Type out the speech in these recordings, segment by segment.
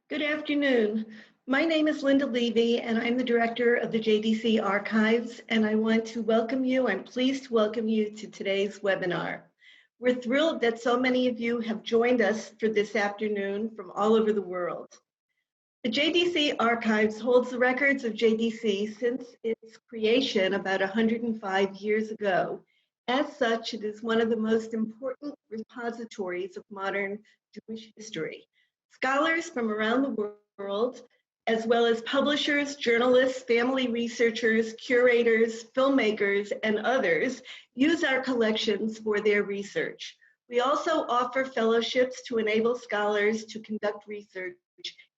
Good afternoon. My name is Linda Levy, and I'm the director of the JDC Archives, and I want to welcome you. I'm pleased to welcome you to today's webinar. We're thrilled that so many of you have joined us for this afternoon from all over the world. The JDC Archives holds the records of JDC since its creation about 105 years ago. As such, it is one of the most important repositories of modern Jewish history. Scholars from around the world, as well as publishers, journalists, family researchers, curators, filmmakers, and others, use our collections for their research. We also offer fellowships to enable scholars to conduct research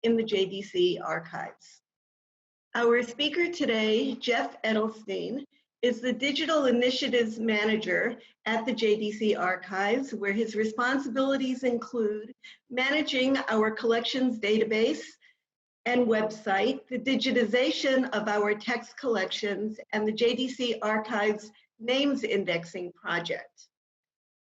in the JDC Archives. Our speaker today, Jeff Edelstein, is the Digital Initiatives Manager at the JDC Archives, where his responsibilities include managing our collections database and website, the digitization of our text collections, and the JDC Archives Names Indexing project.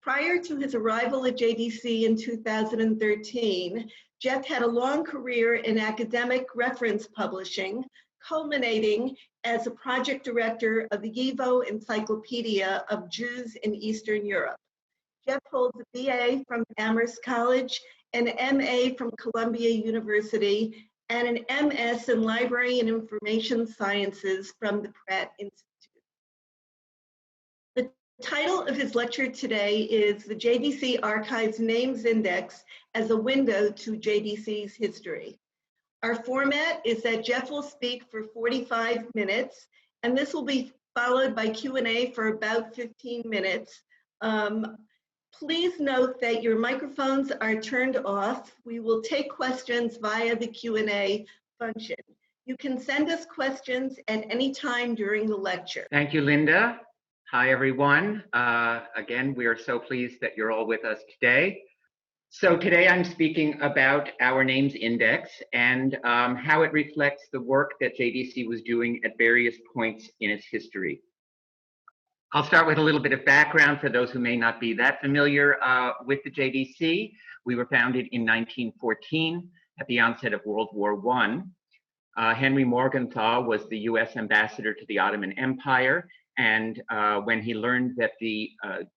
Prior to his arrival at JDC in 2013, Jeff had a long career in academic reference publishing, culminating as a project director of the YIVO Encyclopedia of Jews in Eastern Europe. Jeff holds a BA from Amherst College, an MA from Columbia University, and an MS in Library and Information Sciences from the Pratt Institute. The title of his lecture today is The JDC Archives Names Index as a Window to JDC's History. Our format is that Jeff will speak for 45 minutes, and this will be followed by Q&A for about 15 minutes. Please note that your microphones are turned off. We will take questions via the Q&A function. You can send us questions at any time during the lecture. Thank you, Linda. Hi, everyone. Again, we are so pleased that you're all with us today. So today I'm speaking about our names index and how it reflects the work that JDC was doing at various points in its history. I'll start with a little bit of background for those who may not be that familiar with the JDC. We were founded in 1914 at the onset of World War I. Henry Morgenthau was the US ambassador to the Ottoman Empire. And when he learned that the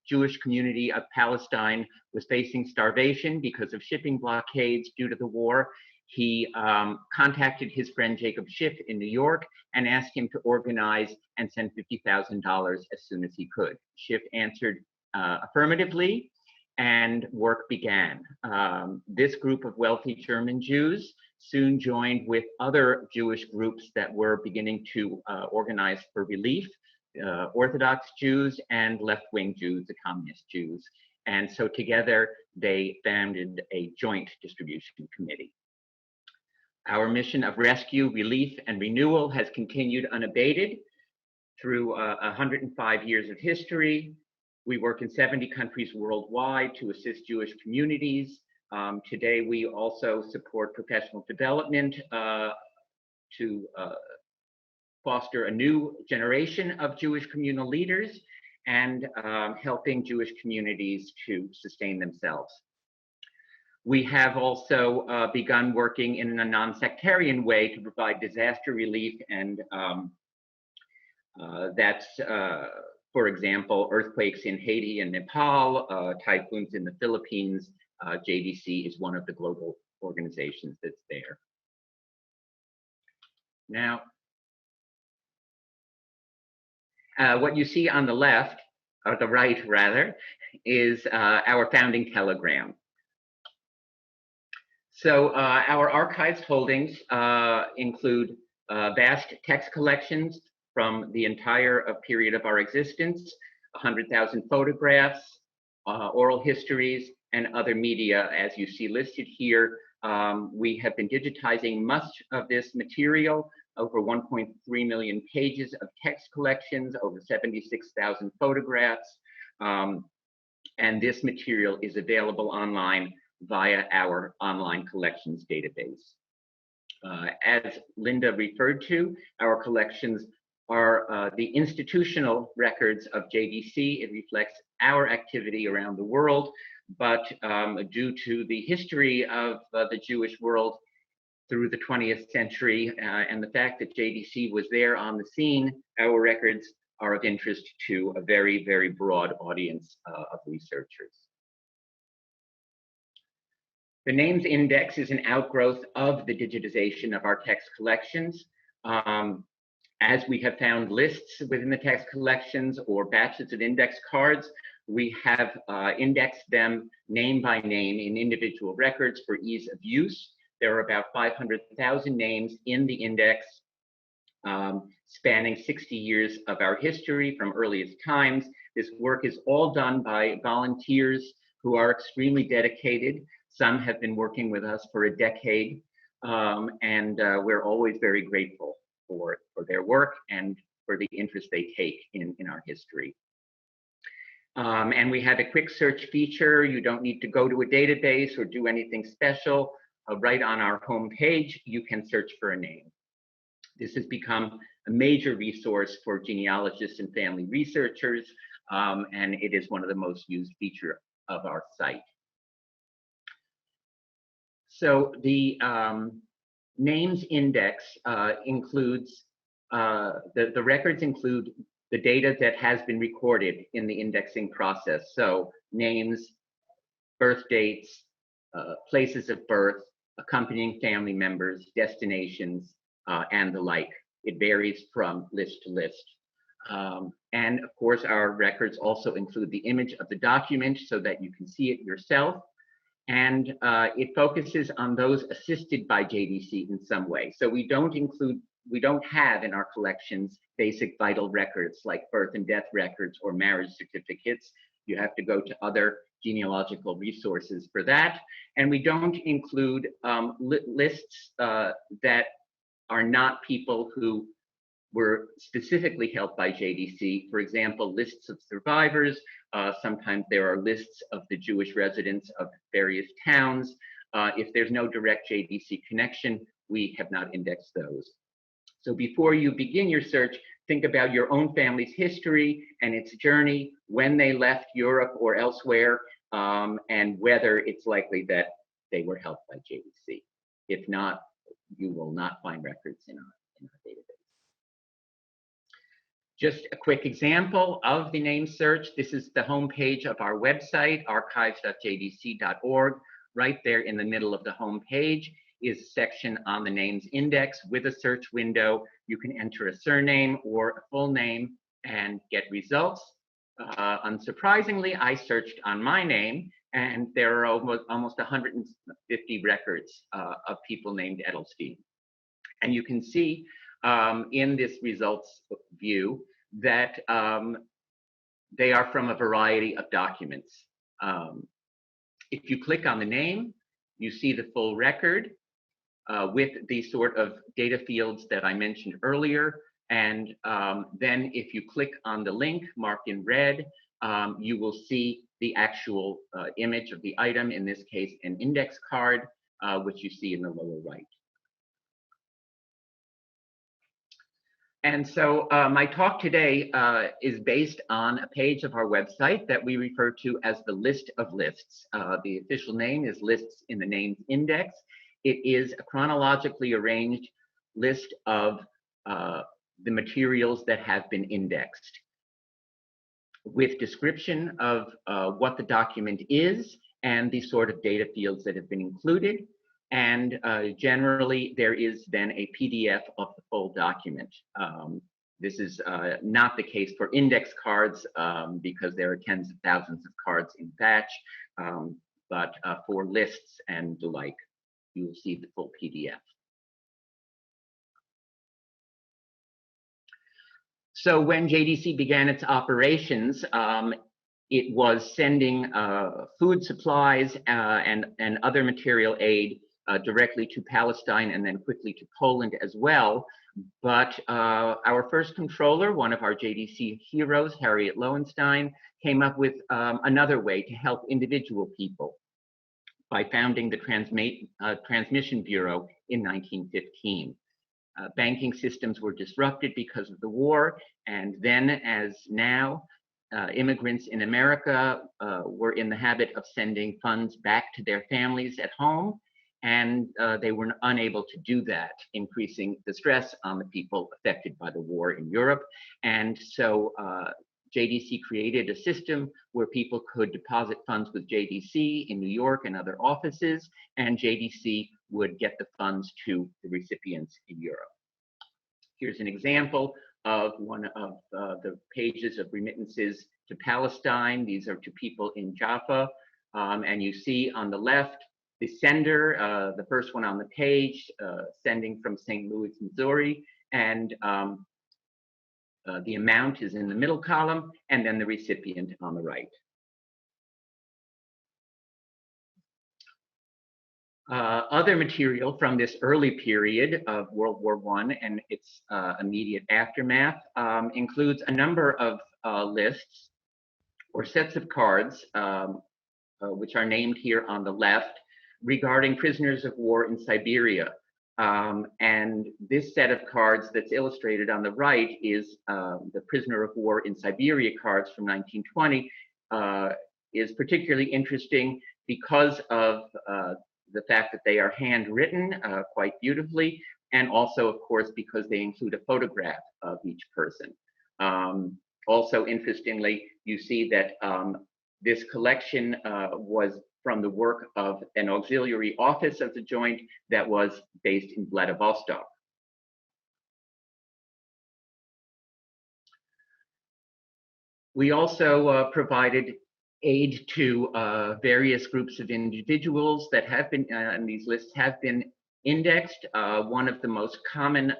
Jewish community of Palestine was facing starvation because of shipping blockades due to the war, he contacted his friend Jacob Schiff in New York and asked him to organize and send $50,000 as soon as he could. Schiff answered affirmatively, and work began. This group of wealthy German Jews soon joined with other Jewish groups that were beginning to organize for relief. Orthodox Jews and left-wing Jews, the communist Jews. And so together they founded a joint distribution committee. Our mission of rescue, relief, and renewal has continued unabated through 105 years of history. We work in 70 countries worldwide to assist Jewish communities. Today we also support professional development to foster a new generation of Jewish communal leaders and helping Jewish communities to sustain themselves. We have also begun working in a non-sectarian way to provide disaster relief, and that's, for example, earthquakes in Haiti and Nepal, typhoons in the Philippines. JDC is one of the global organizations that's there. Now, what you see on the left, or the right rather, is our founding telegram. So our archives holdings include vast text collections from the entire period of our existence, 100,000 photographs, oral histories, and other media, as you see listed here. We have been digitizing much of this material, over 1.3 million pages of text collections, over 76,000 photographs, and this material is available online via our online collections database. As Linda referred to, our collections are the institutional records of JDC. It reflects our activity around the world, but due to the history of the Jewish world, through the 20th century, and the fact that JDC was there on the scene, our records are of interest to a very, very broad audience of researchers. The names index is an outgrowth of the digitization of our text collections. As we have found lists within the text collections or batches of index cards, we have indexed them name by name in individual records for ease of use. There are about 500,000 names in the index, spanning 60 years of our history from earliest times. This work is all done by volunteers who are extremely dedicated. Some have been working with us for a decade, and we're always very grateful for their work and for the interest they take in our history. And we have a quick search feature. You don't need to go to a database or do anything special. Right on our home page, you can search for a name. This has become a major resource for genealogists and family researchers, and it is one of the most used features of our site. So the names index includes, the records include the data that has been recorded in the indexing process. So names, birth dates, places of birth, accompanying family members, destinations, and the like. It varies from list to list. And of course, our records also include the image of the document so that you can see it yourself. And it focuses on those assisted by JDC in some way. So we don't have in our collections basic vital records like birth and death records or marriage certificates. You have to go to other genealogical resources for that. And we don't include lists that are not people who were specifically helped by JDC. For example, lists of survivors. Sometimes there are lists of the Jewish residents of various towns. If there's no direct JDC connection, we have not indexed those. So before you begin your search, think about your own family's history and its journey, when they left Europe or elsewhere, and whether it's likely that they were helped by JDC. If not, you will not find records in our database. Just a quick example of the name search. This is the homepage of our website, archives.jdc.org. Right there in the middle of the homepage is a section on the names index with a search window. You can enter a surname or a full name and get results. Unsurprisingly, I searched on my name, and there are almost 150 records of people named Edelstein. And you can see in this results view that they are from a variety of documents. If you click on the name, you see the full record with the sort of data fields that I mentioned earlier. And then if you click on the link marked in red, you will see the actual image of the item, in this case, an index card, which you see in the lower right. And so my talk today is based on a page of our website that we refer to as the list of lists. The official name is Lists in the Names Index. It is a chronologically arranged list of the materials that have been indexed, with description of what the document is and the sort of data fields that have been included. And generally, there is then a PDF of the full document. This is not the case for index cards because there are tens of thousands of cards in batch, but for lists and the like, you will see the full PDF. So when JDC began its operations, it was sending food supplies and other material aid directly to Palestine and then quickly to Poland as well. But our first controller, one of our JDC heroes, Harriet Lowenstein, came up with another way to help individual people by founding the Transmission Bureau in 1915. Banking systems were disrupted because of the war, and then, as now, immigrants in America were in the habit of sending funds back to their families at home. and they were unable to do that, increasing the stress on the people affected by the war in Europe. And so JDC created a system where people could deposit funds with JDC in New York and other offices, and JDC would get the funds to the recipients in Europe. Here's an example of one of the pages of remittances to Palestine. These are to people in Jaffa. And you see on the left, the sender, the first one on the page, sending from St. Louis, Missouri, and the amount is in the middle column, and then the recipient on the right. Other material from this early period of World War I and its immediate aftermath includes a number of lists or sets of cards, which are named here on the left, regarding prisoners of war in Siberia. And this set of cards that's illustrated on the right is the prisoner of war in Siberia cards from 1920, is particularly interesting because of the fact that they are handwritten quite beautifully, and also, of course, because they include a photograph of each person. Also, interestingly, you see that this collection was from the work of an auxiliary office of the joint that was based in Vladivostok. We also provided aid to various groups of individuals that have been, and these lists have been indexed. One of the most common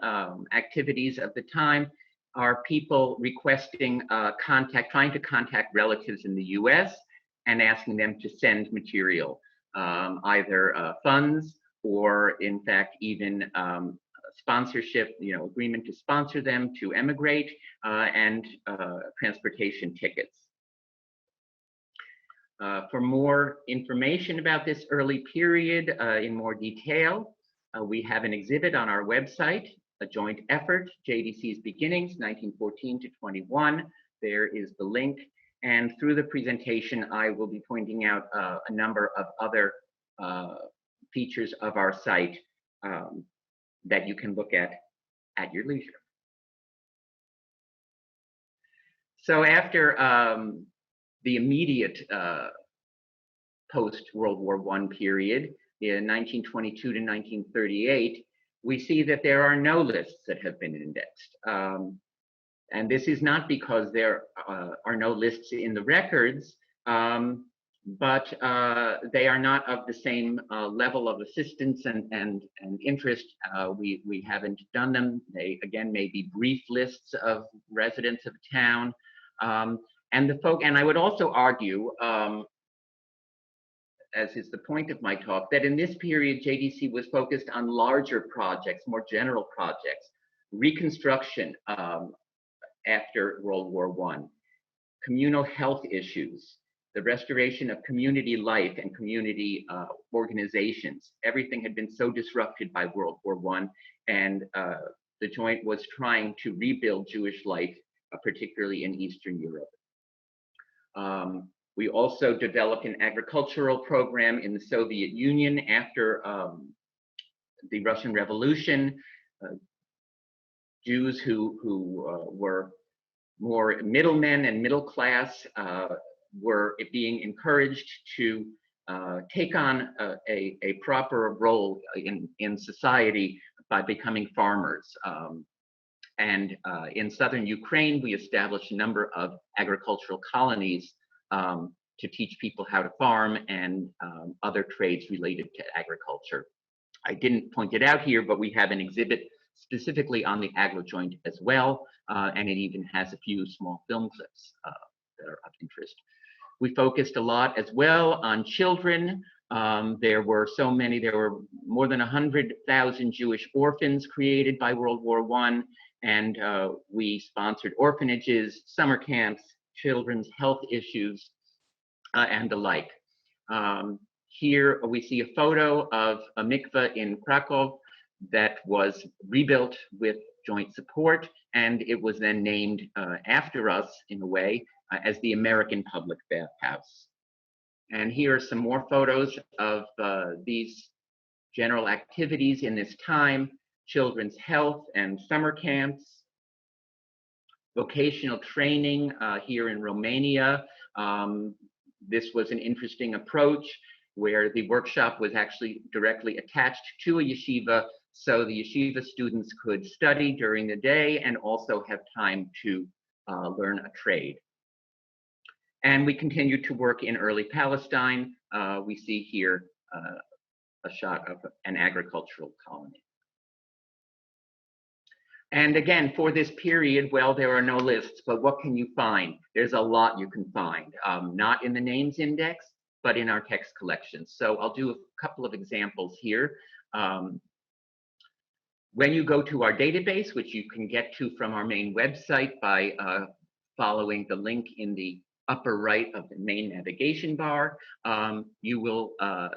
activities of the time are people requesting trying to contact relatives in the US and asking them to send material, either funds or in fact even sponsorship, agreement to sponsor them to emigrate, and transportation tickets. For more information about this early period in more detail, we have an exhibit on our website, A Joint Effort, JDC's Beginnings, 1914 to 21. There is the link. And through the presentation, I will be pointing out a number of other features of our site that you can look at your leisure. So after the immediate post-World War I period, in 1922 to 1938, we see that there are no lists that have been indexed. And this is not because there are no lists in the records, but they are not of the same level of assistance and interest. We haven't done them. They, again, may be brief lists of residents of town. And I would also argue, as is the point of my talk, that in this period, JDC was focused on larger projects, more general projects, Reconstruction after World War I, communal health issues, the restoration of community life and community organizations. Everything had been so disrupted by World War I, and the joint was trying to rebuild Jewish life, particularly in Eastern Europe. We also developed an agricultural program in the Soviet Union after the Russian Revolution. Jews who were more middlemen and middle class were being encouraged to take on a proper role in society by becoming farmers. And in southern Ukraine, we established a number of agricultural colonies to teach people how to farm and other trades related to agriculture. I didn't point it out here, but we have an exhibit specifically on the agro-joint as well, and it even has a few small film clips that are of interest. We focused a lot as well on children. There were more than 100,000 Jewish orphans created by World War I, and we sponsored orphanages, summer camps, children's health issues, and the like. Here we see a photo of a mikveh in Krakow that was rebuilt with joint support, and it was then named after us, in a way, as the American Public Bathhouse. And here are some more photos of these general activities in this time, children's health and summer camps, vocational training here in Romania. This was an interesting approach where the workshop was actually directly attached to a yeshiva, so the yeshiva students could study during the day and also have time to learn a trade. And we continued to work in early Palestine. We see here a shot of an agricultural colony. And again, for this period, well, there are no lists, but what can you find? There's a lot you can find, not in the names index, but in our text collections. So I'll do a couple of examples here. When you go to our database, which you can get to from our main website by following the link in the upper right of the main navigation bar, you will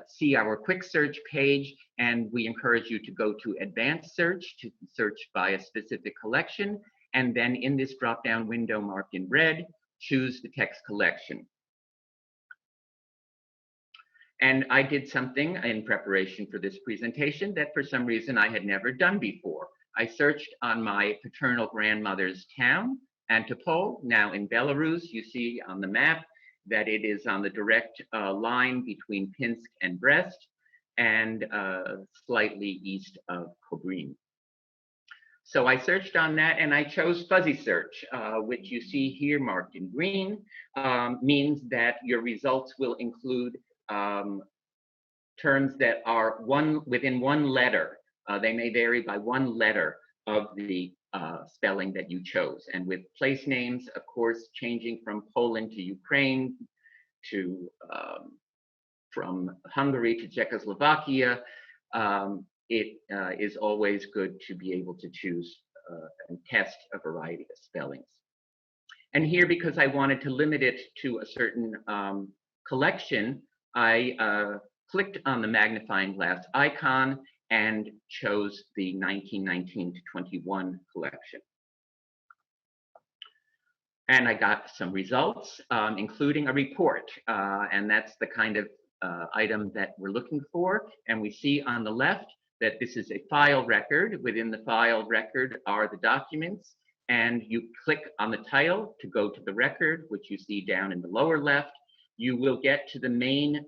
see our quick search page, and we encourage you to go to advanced search to search by a specific collection, and then in this drop-down window marked in red, choose the text collection. And I did something in preparation for this presentation that for some reason I had never done before. I searched on my paternal grandmother's town, Antipol, now in Belarus. You see on the map that it is on the direct line between Pinsk and Brest, and slightly east of Kobrin. So I searched on that and I chose fuzzy search, which you see here marked in green, means that your results will include terms that are within one letter. They may vary by one letter of the spelling that you chose. And with place names, of course, changing from Poland to Ukraine, to from Hungary to Czechoslovakia, it is always good to be able to choose and test a variety of spellings. And here, because I wanted to limit it to a certain collection, I clicked on the magnifying glass icon and chose the 1919 to 21 collection. And I got some results, including a report, and that's the kind of item that we're looking for. And we see on the left that this is a file record. Within the file record are the documents, and you click on the title to go to the record, which you see down in the lower left. You will get to the main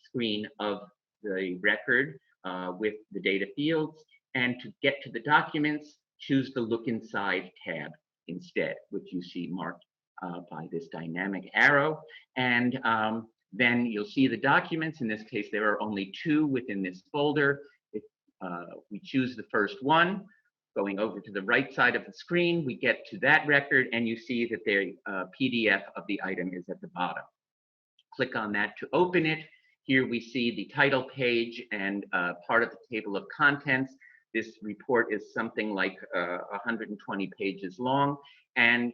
screen of the record with the data fields, and to get to the documents, choose the Look Inside tab instead, which you see marked by this dynamic arrow. And then you'll see the documents. In this case, there are only 2 within this folder. If we choose the first one, going over to the right side of the screen, we get to that record, and you see that the PDF of the item is at the bottom. Click on that to open it. Here we see the title page and part of the table of contents. This report is something like 120 pages long, and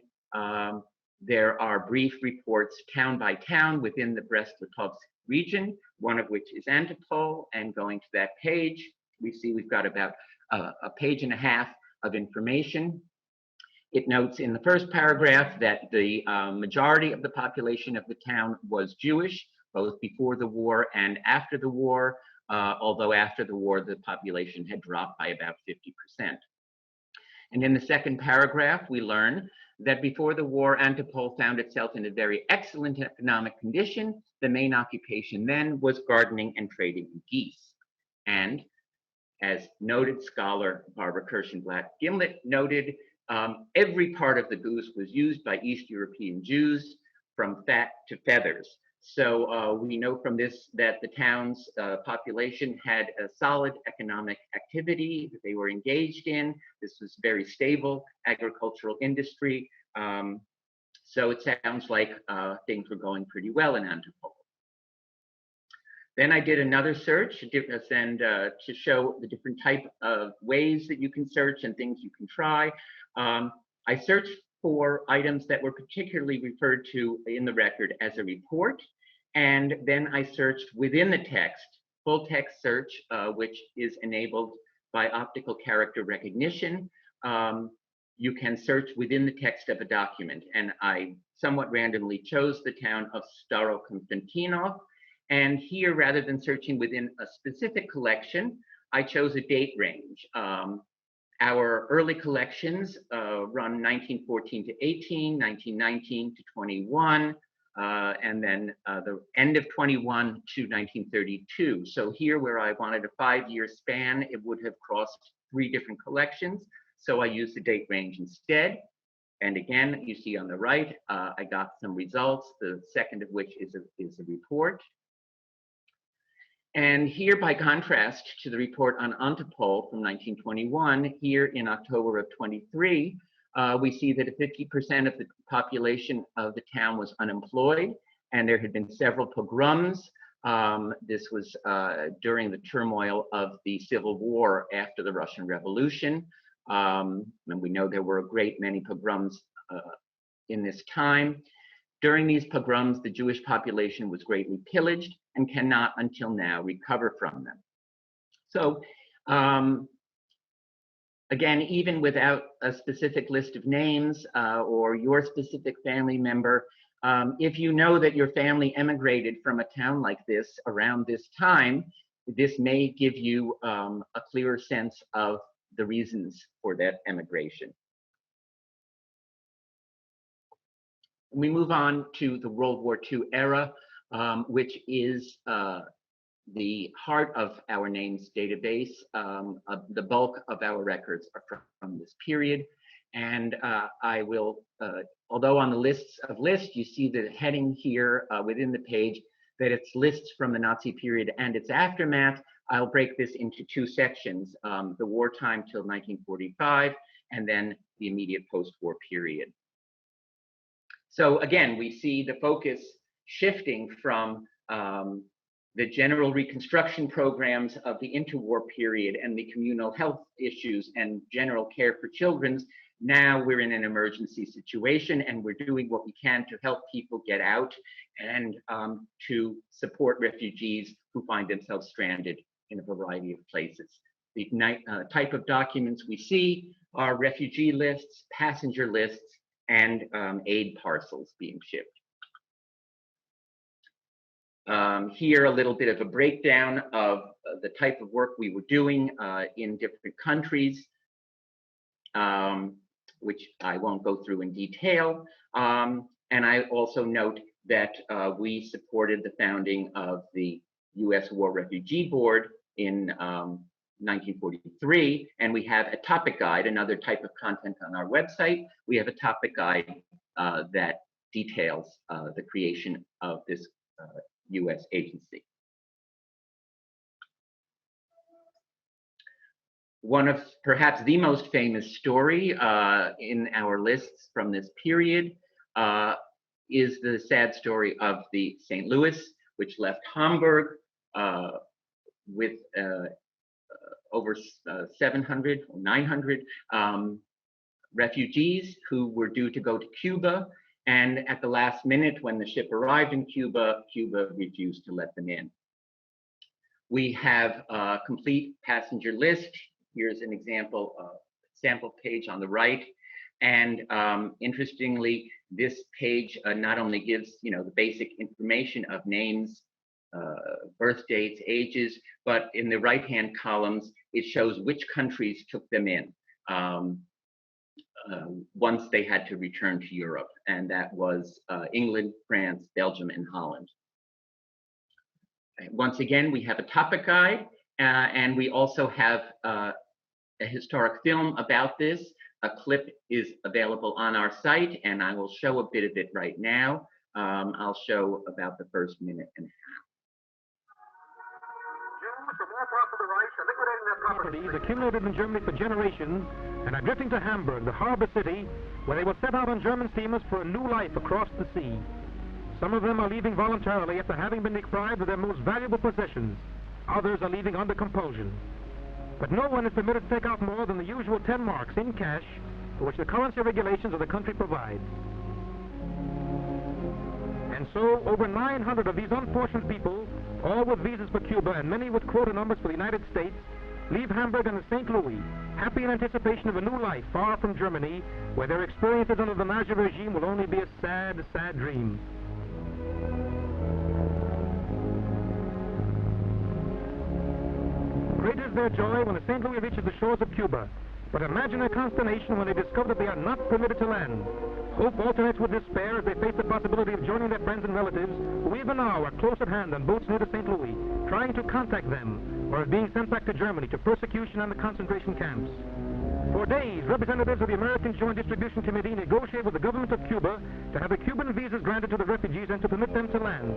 there are brief reports town by town within the Brest-Litovsk region, one of which is Antipol. And going to that page, we see we've got about a page and a half of information. It notes in the first paragraph that the majority of the population of the town was Jewish, both before the war and after the war, although after the war, the population had dropped by about 50%. And in the second paragraph, we learn that before the war, Antipol found itself in a very excellent economic condition. The main occupation then was gardening and trading in geese. And as noted scholar Barbara Kirschenblatt-Gimlet noted, every part of the goose was used by East European Jews, from fat to feathers. So we know from this that the town's population had a solid economic activity that they were engaged in. This was very stable agricultural industry. So it sounds like things were going pretty well in Antipol. Then I did another search to show the different type of ways that you can search and things you can try. I searched for items that were particularly referred to in the record as a report. And then I searched within the text, full text search, which is enabled by optical character recognition. You can search within the text of a document. And I somewhat randomly chose the town of Staro-Konstantinov. And here, rather than searching within a specific collection, I chose a date range. Our early collections run 1914 to 18, 1919 to 21, and then the end of 21 to 1932. So here, where I wanted a 5-year span, it would have crossed 3 different collections. So I used the date range instead. And again, you see on the right, I got some results, the second of which is a report. And here, by contrast to the report on Untapol from 1921, here in October of 23, we see that 50% of the population of the town was unemployed, and there had been several pogroms. This was during the turmoil of the Civil War after the Russian Revolution. And we know there were a great many pogroms in this time. During these pogroms, the Jewish population was greatly pillaged and cannot until now recover from them. So again, even without a specific list of names or your specific family member, if you know that your family emigrated from a town like this around this time, this may give you a clearer sense of the reasons for that emigration. We move on to the World War II era, which is the heart of our names database. The bulk of our records are from this period. And I will, although on the lists of lists, you see the heading here within the page that it's lists from the Nazi period and its aftermath, I'll break this into 2 sections, the wartime till 1945, and then the immediate post-war period. So again, we see the focus shifting from the general reconstruction programs of the interwar period and the communal health issues and general care for children. Now we're in an emergency situation and we're doing what we can to help people get out and to support refugees who find themselves stranded in a variety of places. The type of documents we see are refugee lists, passenger lists, and aid parcels being shipped. Here, a little bit of a breakdown of the type of work we were doing in different countries, which I won't go through in detail. And I also note that we supported the founding of the U.S. War Refugee Board in 1943, and we have a topic guide, another type of content on our website. We have a topic guide that details the creation of this U.S. agency. One of perhaps the most famous story in our lists from this period is the sad story of the St. Louis, which left Hamburg with over 700 or 900 refugees who were due to go to Cuba. And at the last minute, when the ship arrived in Cuba, Cuba refused to let them in. We have a complete passenger list. Here's an example sample page on the right. And interestingly, this page not only gives the basic information of names, birth dates, ages, but in the right-hand columns, it shows which countries took them in once they had to return to Europe. And that was England, France, Belgium, and Holland. Once again, we have a topic guide, and we also have a historic film about this. A clip is available on our site, and I will show a bit of it right now. I'll show about the first minute and a half. Properties accumulated in Germany for generations and are drifting to Hamburg, the harbor city, where they will set out on German steamers for a new life across the sea. Some of them are leaving voluntarily after having been deprived of their most valuable possessions. Others are leaving under compulsion. But no one is permitted to take out more than the usual 10 marks in cash, for which the currency regulations of the country provide. And so, over 900 of these unfortunate people, all with visas for Cuba and many with quota numbers for the United States, leave Hamburg and the St. Louis, happy in anticipation of a new life far from Germany, where their experiences under the Nazi regime will only be a sad, sad dream. their joy when the St. Louis reaches the shores of Cuba. But imagine their consternation when they discover that they are not permitted to land. Hope alternates with despair as they face the possibility of joining their friends and relatives who even now are close at hand on boats near to St. Louis, trying to contact them, or as being sent back to Germany to persecution and the concentration camps. For days, representatives of the American Joint Distribution Committee negotiate with the government of Cuba to have the Cuban visas granted to the refugees and to permit them to land.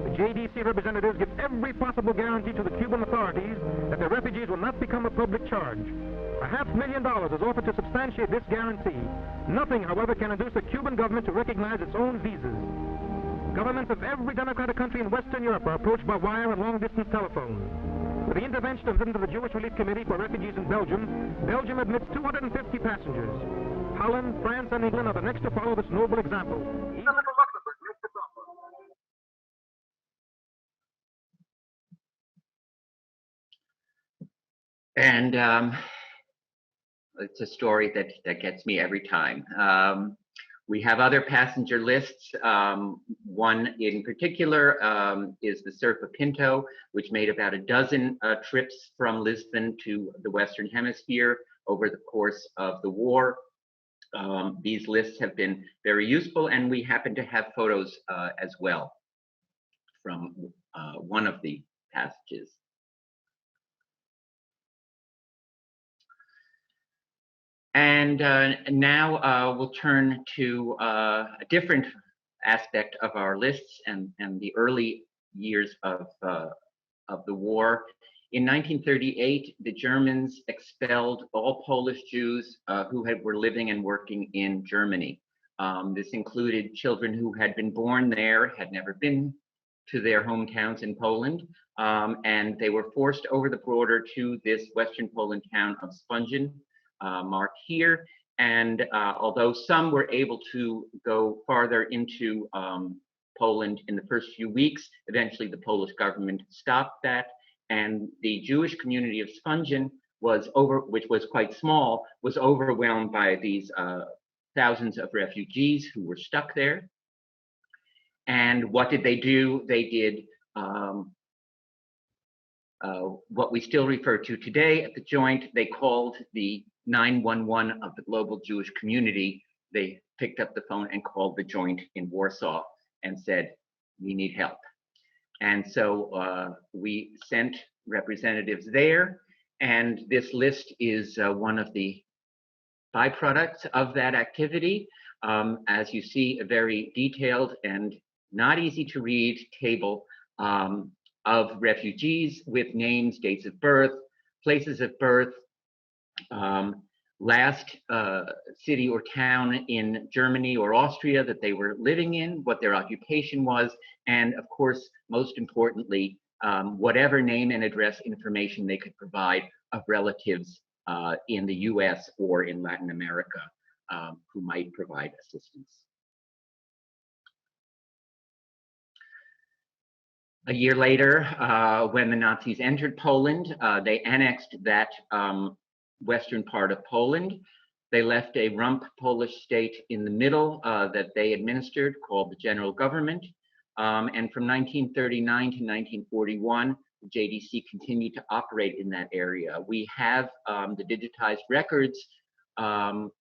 The JDC representatives give every possible guarantee to the Cuban authorities that the refugees will not become a public charge. $500,000 is offered to substantiate this guarantee. Nothing, however, can induce the Cuban government to recognize its own visas. Governments of every democratic country in Western Europe are approached by wire and long-distance telephone. With the intervention of the Jewish Relief Committee for Refugees in Belgium, Belgium admits 250 passengers. Holland, France, and England are the next to follow this noble example. And it's a story that gets me every time. We have other passenger lists. One in particular is the Serpa Pinto, which made about a dozen trips from Lisbon to the Western Hemisphere over the course of the war. These lists have been very useful, and we happen to have photos as well from one of the passages. And now we'll turn to a different aspect of our lists and the early years of the war. In 1938, the Germans expelled all Polish Jews who were living and working in Germany. This included children who had been born there, had never been to their hometowns in Poland, and they were forced over the border to this Western Poland town of Spongin, marked here. And although some were able to go farther into Poland in the first few weeks, eventually the Polish government stopped that. And the Jewish community of Spongin which was quite small, was overwhelmed by these thousands of refugees who were stuck there. And what did they do? They did what we still refer to today at the Joint. They called the 911 of the global Jewish community. They picked up the phone and called the Joint in Warsaw and said, "We need help." And so we sent representatives there, and this list is one of the byproducts of that activity. As you see, a very detailed and not easy to read table of refugees with names, dates of birth, places of birth, last city or town in Germany or Austria that they were living in, what their occupation was, and of course, most importantly, whatever name and address information they could provide of relatives in the US or in Latin America who might provide assistance. A year later, when the Nazis entered Poland, they annexed that western part of Poland. They left a rump Polish state in the middle that they administered called the General Government. And from 1939 to 1941, the JDC continued to operate in that area. We have the digitized records of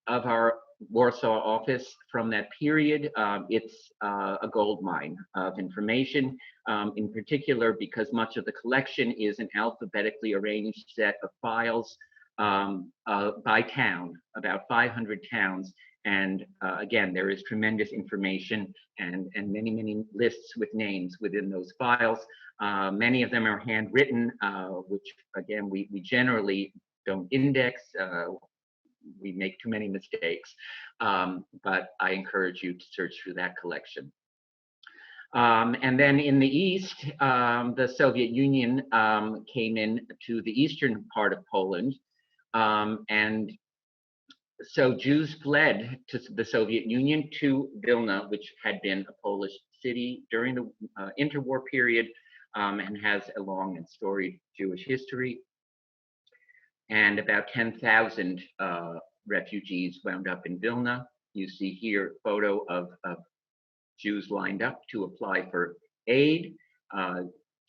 our Warsaw office from that period. It's a gold mine of information, in particular because much of the collection is an alphabetically arranged set of files by town, about 500 towns. And again, there is tremendous information and many, many lists with names within those files. Many of them are handwritten, which again, we generally don't index. We make too many mistakes, but I encourage you to search through that collection. And then in the East, the Soviet Union came in to the eastern part of Poland. And so Jews fled to the Soviet Union to Vilna, which had been a Polish city during the interwar period and has a long and storied Jewish history. And about 10,000 refugees wound up in Vilna. You see here a photo of Jews lined up to apply for aid.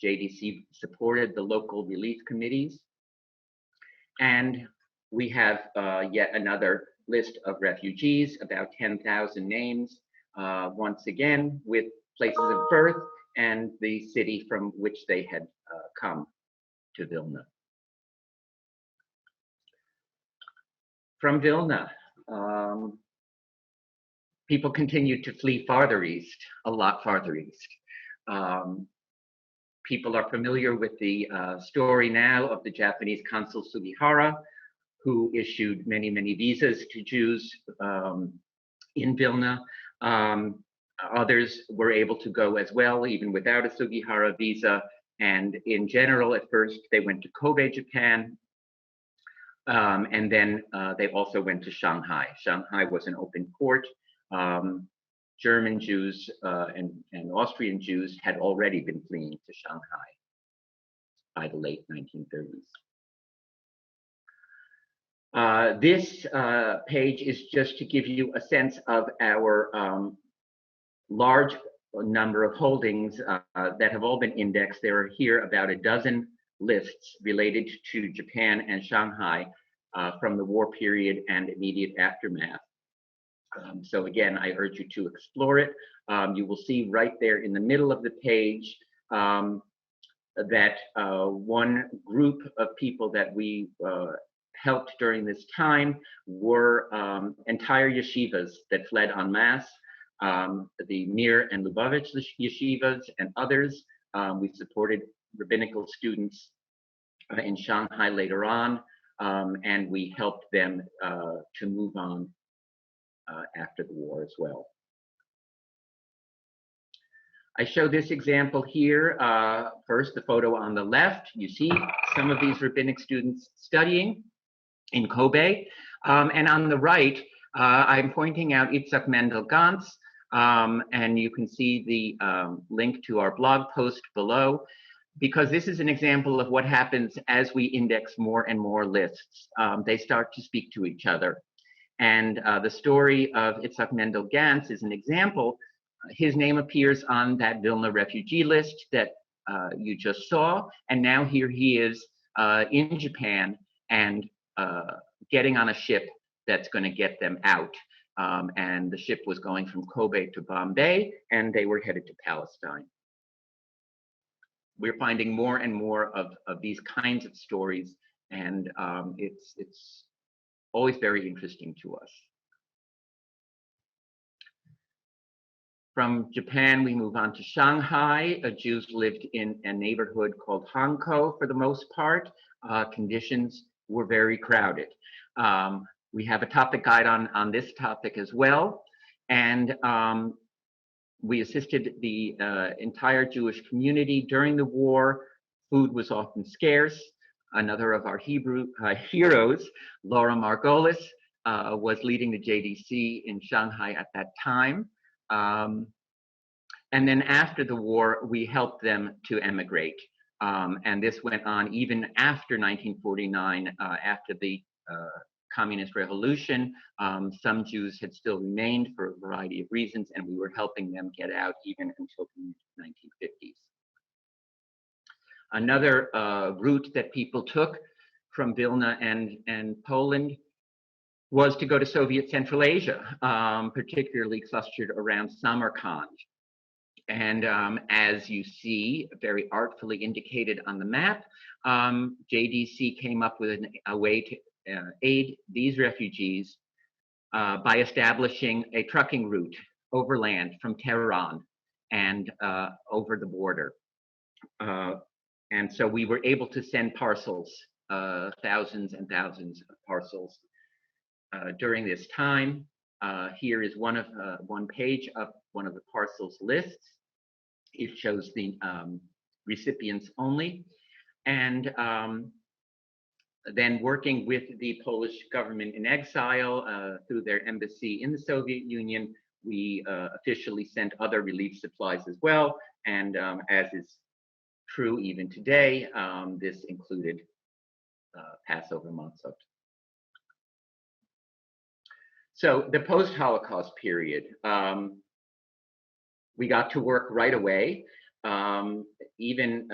JDC supported the local relief committees. And we have yet another list of refugees, about 10,000 names, once again, with places of birth and the city from which they had come to Vilna. From Vilna, people continued to flee farther east, a lot farther east. People are familiar with the story now of the Japanese consul Sugihara, who issued many, many visas to Jews in Vilna. Others were able to go as well, even without a Sugihara visa. And in general, at first, they went to Kobe, Japan. And then they also went to Shanghai. Shanghai was an open port. German Jews and Austrian Jews had already been fleeing to Shanghai by the late 1930s. This page is just to give you a sense of our large number of holdings that have all been indexed. There are here about a dozen lists related to Japan and Shanghai from the war period and immediate aftermath. So again, I urge you to explore it. You will see right there in the middle of the page that one group of people that we helped during this time were entire yeshivas that fled en masse, the Mir and Lubavitch yeshivas and others. We supported rabbinical students in Shanghai later on, and we helped them to move on after the war as well. I show this example here. First, the photo on the left. You see some of these rabbinic students studying in Kobe. And on the right, I'm pointing out Itzhak Mendel Gantz, and you can see the link to our blog post below, because this is an example of what happens as we index more and more lists. They start to speak to each other. And the story of Itzhak Mendel Gantz is an example. His name appears on that Vilna refugee list that you just saw. And now here he is in Japan and getting on a ship that's going to get them out. And the ship was going from Kobe to Bombay, and they were headed to Palestine. We're finding more and more of these kinds of stories, and it's always very interesting to us. From Japan, we move on to Shanghai. Jews lived in a neighborhood called Hankou for the most part. Conditions were very crowded. We have a topic guide on this topic as well. And we assisted the entire Jewish community during the war. Food was often scarce. Another of our Hebrew heroes, Laura Margolis, was leading the JDC in Shanghai at that time. And then after the war, we helped them to emigrate. And this went on even after 1949, after the Communist Revolution. Some Jews had still remained for a variety of reasons, and we were helping them get out even until the 1950s. Another route that people took from Vilna and Poland was to go to Soviet Central Asia, particularly clustered around Samarkand. And as you see, very artfully indicated on the map, JDC came up with a way to aid these refugees by establishing a trucking route overland from Tehran and over the border. And so we were able to send parcels, thousands and thousands of parcels during this time. Here is one page of one of the parcels lists. It shows the recipients only. And then working with the Polish government in exile through their embassy in the Soviet Union, we officially sent other relief supplies as well. And as is true even today, this included Passover matzot. So the post-Holocaust period, we got to work right away. even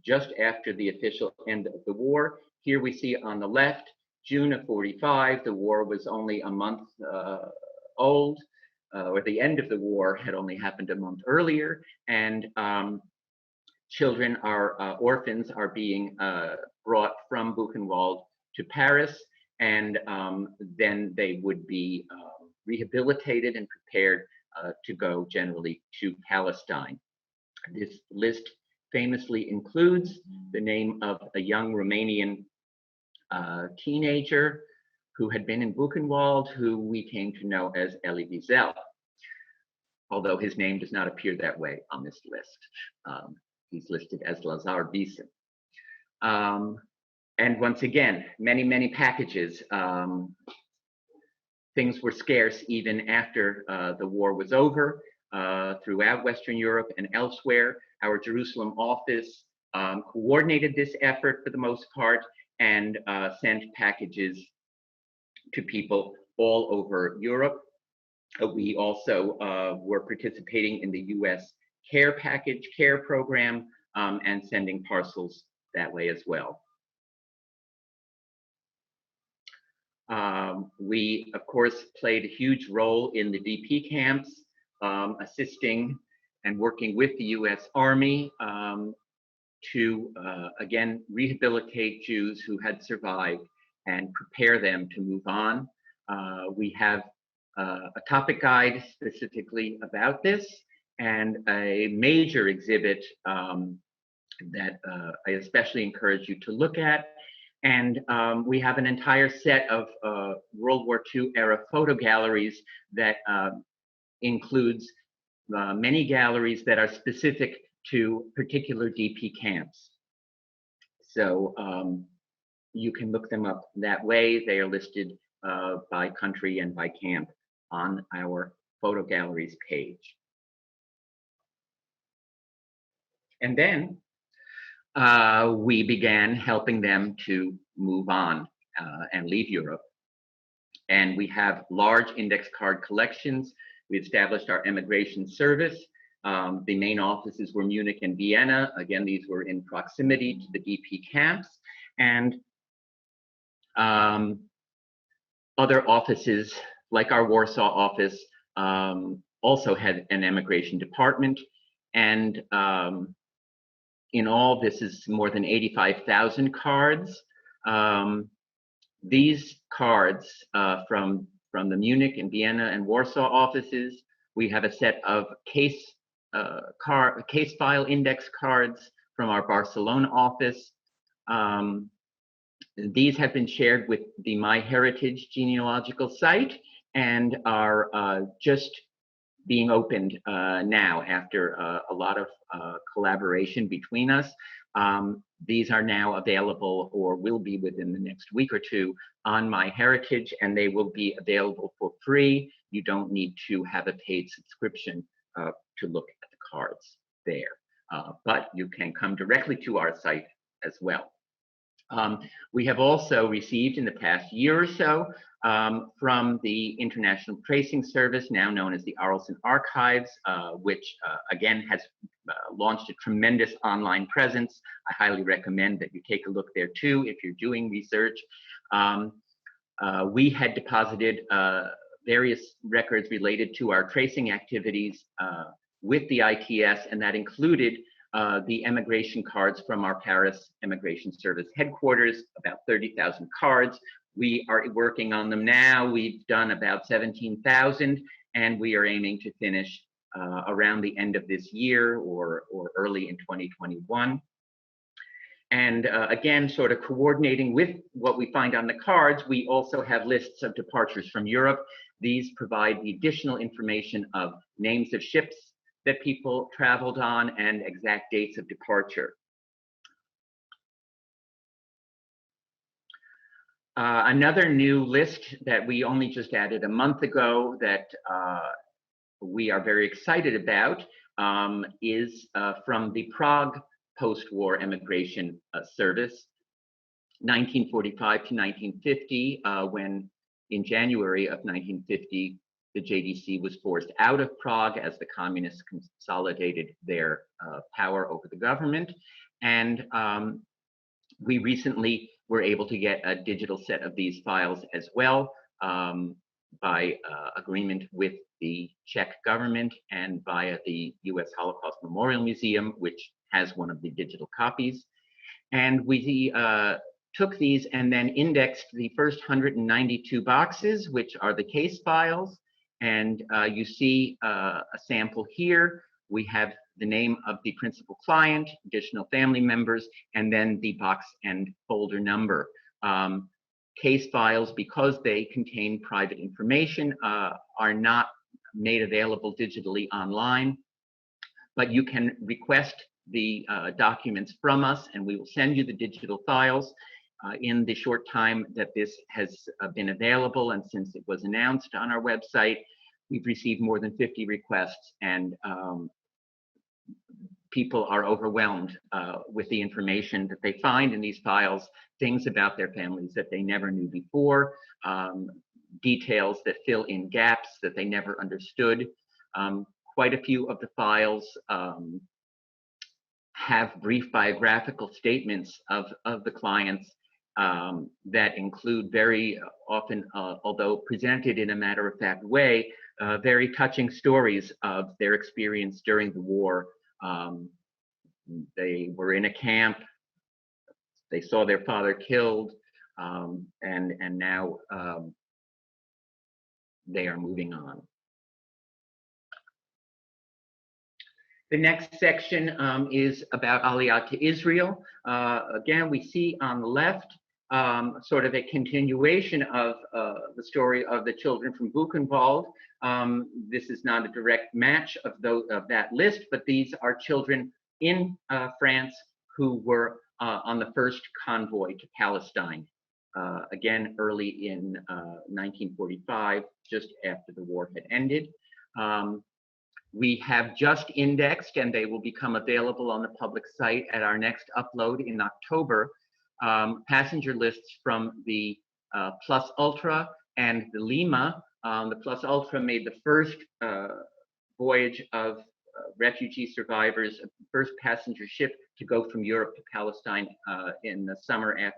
just after the official end of the war. Here we see on the left, June of 45, the war was only a month old, or the end of the war had only happened a month earlier, and children orphans are being brought from Buchenwald to Paris, and then they would be rehabilitated and prepared to go generally to Palestine. This list famously includes the name of a young Romanian teenager who had been in Buchenwald, who we came to know as Elie Wiesel, although his name does not appear that way on this list. He's listed as Lazar Biesen. And once again, many, many packages. Things were scarce even after the war was over. Throughout Western Europe and elsewhere, our Jerusalem office coordinated this effort for the most part and sent packages to people all over Europe. We also were participating in the US care program and sending parcels that way as well. We, of course, played a huge role in the DP camps, assisting and working with the US Army to, again, rehabilitate Jews who had survived and prepare them to move on. We have a topic guide specifically about this and a major exhibit that I especially encourage you to look at. And we have an entire set of World War II era photo galleries that includes many galleries that are specific to particular DP camps. So you can look them up that way. They are listed by country and by camp on our photo galleries page. And then we began helping them to move on and leave Europe. And we have large index card collections. We established our immigration service. The main offices were Munich and Vienna. Again, these were in proximity to the DP camps. And other offices, like our Warsaw office, also had an immigration department. And in all, this is more than 85,000 cards. These cards from the Munich and Vienna and Warsaw offices, we have a set of case file index cards from our Barcelona office. These have been shared with the MyHeritage genealogical site and are just being opened now after a lot of collaboration between us. These are now available or will be within the next week or two on MyHeritage, and they will be available for free. You don't need to have a paid subscription to look at the cards there, but you can come directly to our site as well. We have also received in the past year or so from the International Tracing Service, now known as the Arleston Archives, which again has launched a tremendous online presence. I highly recommend that you take a look there too if you're doing research. We had deposited various records related to our tracing activities with the ITS, and that included the immigration cards from our Paris Immigration Service headquarters, about 30,000 cards. We are working on them now. We've done about 17,000, and we are aiming to finish around the end of this year or early in 2021. And again, sort of coordinating with what we find on the cards, we also have lists of departures from Europe. These provide the additional information of names of ships that people traveled on and exact dates of departure. Another new list that we only just added a month ago that we are very excited about is from the Prague post-war immigration service, 1945 to 1950, when in January of 1950, the JDC was forced out of Prague as the communists consolidated their power over the government. And we recently were able to get a digital set of these files as well by agreement with the Czech government and via the US Holocaust Memorial Museum, which has one of the digital copies. And we took these and then indexed the first 192 boxes, which are the case files. And you see a sample here. We have the name of the principal client, additional family members, and then the box and folder number. Case files, because they contain private information, are not made available digitally online, but you can request the documents from us and we will send you the digital files in the short time that this has been available. And since it was announced on our website, we've received more than 50 requests, and people are overwhelmed with the information that they find in these files, things about their families that they never knew before, details that fill in gaps that they never understood. Quite a few of the files have brief biographical statements of the clients that include very often, although presented in a matter-of-fact way, very touching stories of their experience during the war. They were in a camp, they saw their father killed, and now they are moving on. The next section is about Aliyah to Israel. Again, we see on the left sort of a continuation of the story of the children from Buchenwald. This is not a direct match of that list, but these are children in France who were on the first convoy to Palestine. Again, early in 1945, just after the war had ended. We have just indexed, and they will become available on the public site at our next upload in October, passenger lists from the Plus Ultra and the Lima. The Plus Ultra made the first voyage of refugee survivors, first passenger ship to go from Europe to Palestine in the summer of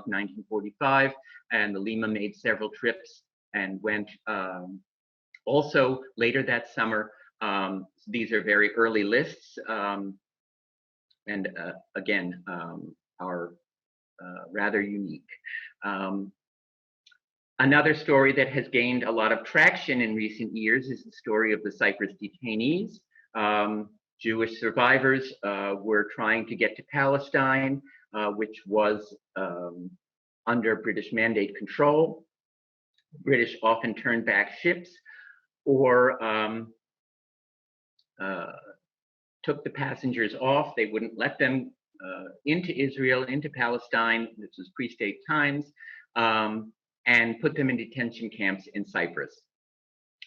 1945. And the Lima made several trips and went also later that summer. These are very early lists, and again, are rather unique. Another story that has gained a lot of traction in recent years is the story of the Cyprus detainees. Jewish survivors were trying to get to Palestine, which was under British mandate control. British often turned back ships or took the passengers off. They wouldn't let them into Israel, into Palestine. This was pre-state times, and put them in detention camps in Cyprus.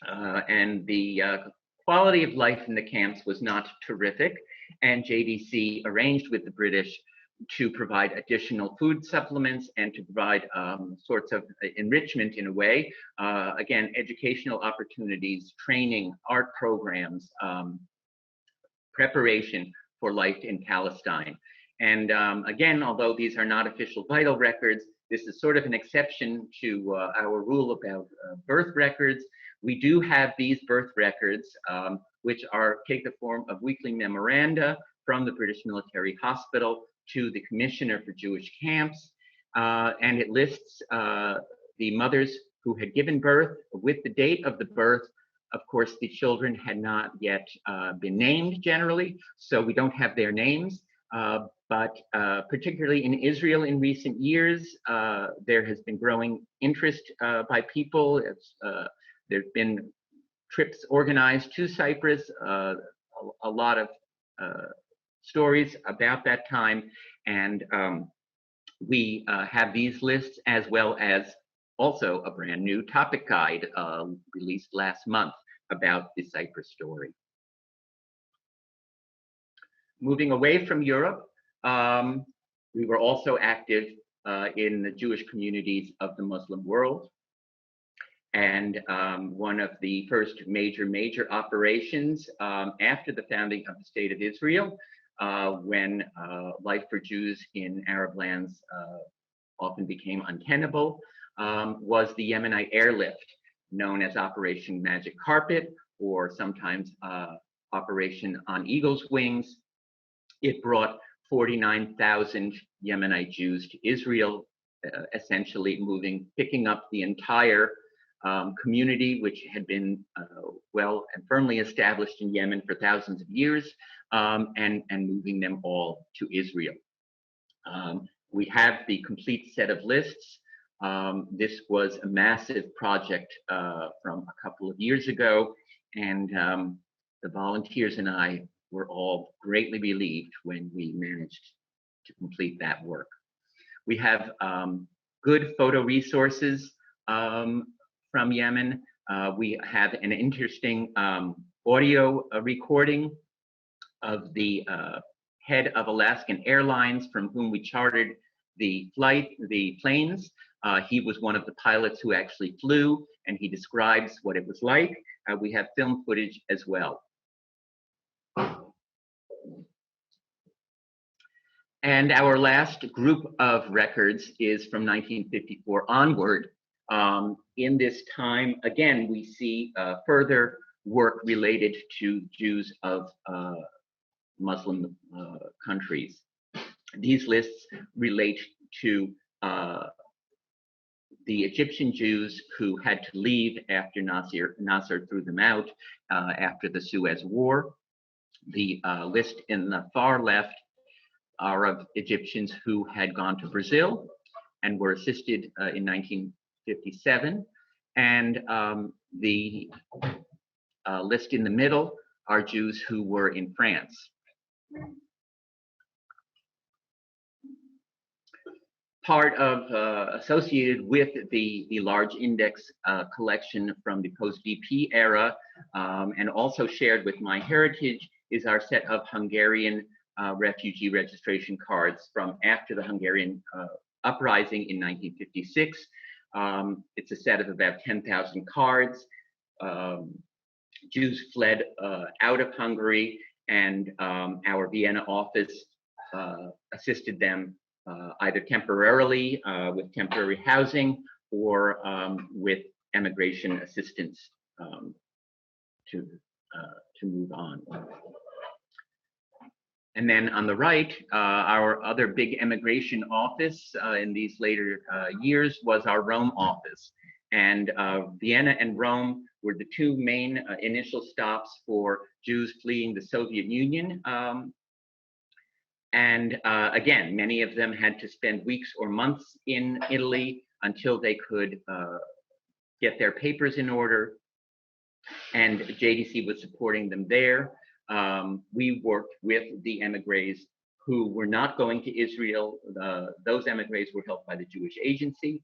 And the quality of life in the camps was not terrific, and JDC arranged with the British to provide additional food supplements and to provide sorts of enrichment in a way. Again, educational opportunities, training, art programs, preparation for life in Palestine. And again, although these are not official vital records, this is sort of an exception to our rule about birth records. We do have these birth records, which take the form of weekly memoranda from the British Military Hospital to the Commissioner for Jewish Camps, and it lists the mothers who had given birth with the date of the birth. Of course, the children had not yet been named generally, so we don't have their names, but particularly in Israel in recent years, there has been growing interest by people. There's been trips organized to Cyprus, a lot of stories about that time, and we have these lists as well as also a brand new topic guide released last month about the Cyprus story. Moving away from Europe, we were also active in the Jewish communities of the Muslim world. and one of the first major operations after the founding of the State of Israel, when life for Jews in Arab lands often became untenable, was the Yemenite Airlift, known as Operation Magic Carpet, or sometimes Operation On Eagle's Wings. It brought 49,000 Yemenite Jews to Israel, essentially picking up the entire community, which had been well and firmly established in Yemen for thousands of years, and moving them all to Israel. We have the complete set of lists. This was a massive project from a couple of years ago, and the volunteers and I were all greatly relieved when we managed to complete that work. We have good photo resources from Yemen. We have an interesting audio recording of the head of Alaskan Airlines, from whom we chartered the planes. He was one of the pilots who actually flew, and he describes what it was like. We have film footage as well. And our last group of records is from 1954 onward. In this time, again, we see further work related to Jews of Muslim countries. These lists relate to the Egyptian Jews who had to leave after Nasser threw them out after the Suez War. The list in the far left are of Egyptians who had gone to Brazil and were assisted in 1957. And the list in the middle are Jews who were in France. Part of associated with the large index collection from the post-DP era, and also shared with MyHeritage, is our set of Hungarian refugee registration cards from after the Hungarian uprising in 1956. It's a set of about 10,000 cards. Jews fled out of Hungary, and our Vienna office assisted them either temporarily with temporary housing or with emigration assistance to move on. And then on the right, our other big emigration office in these later years was our Rome office. And Vienna and Rome were the two main initial stops for Jews fleeing the Soviet Union. And again, many of them had to spend weeks or months in Italy until they could get their papers in order. And JDC was supporting them there. We worked with the emigres who were not going to Israel. Those emigres were helped by the Jewish Agency.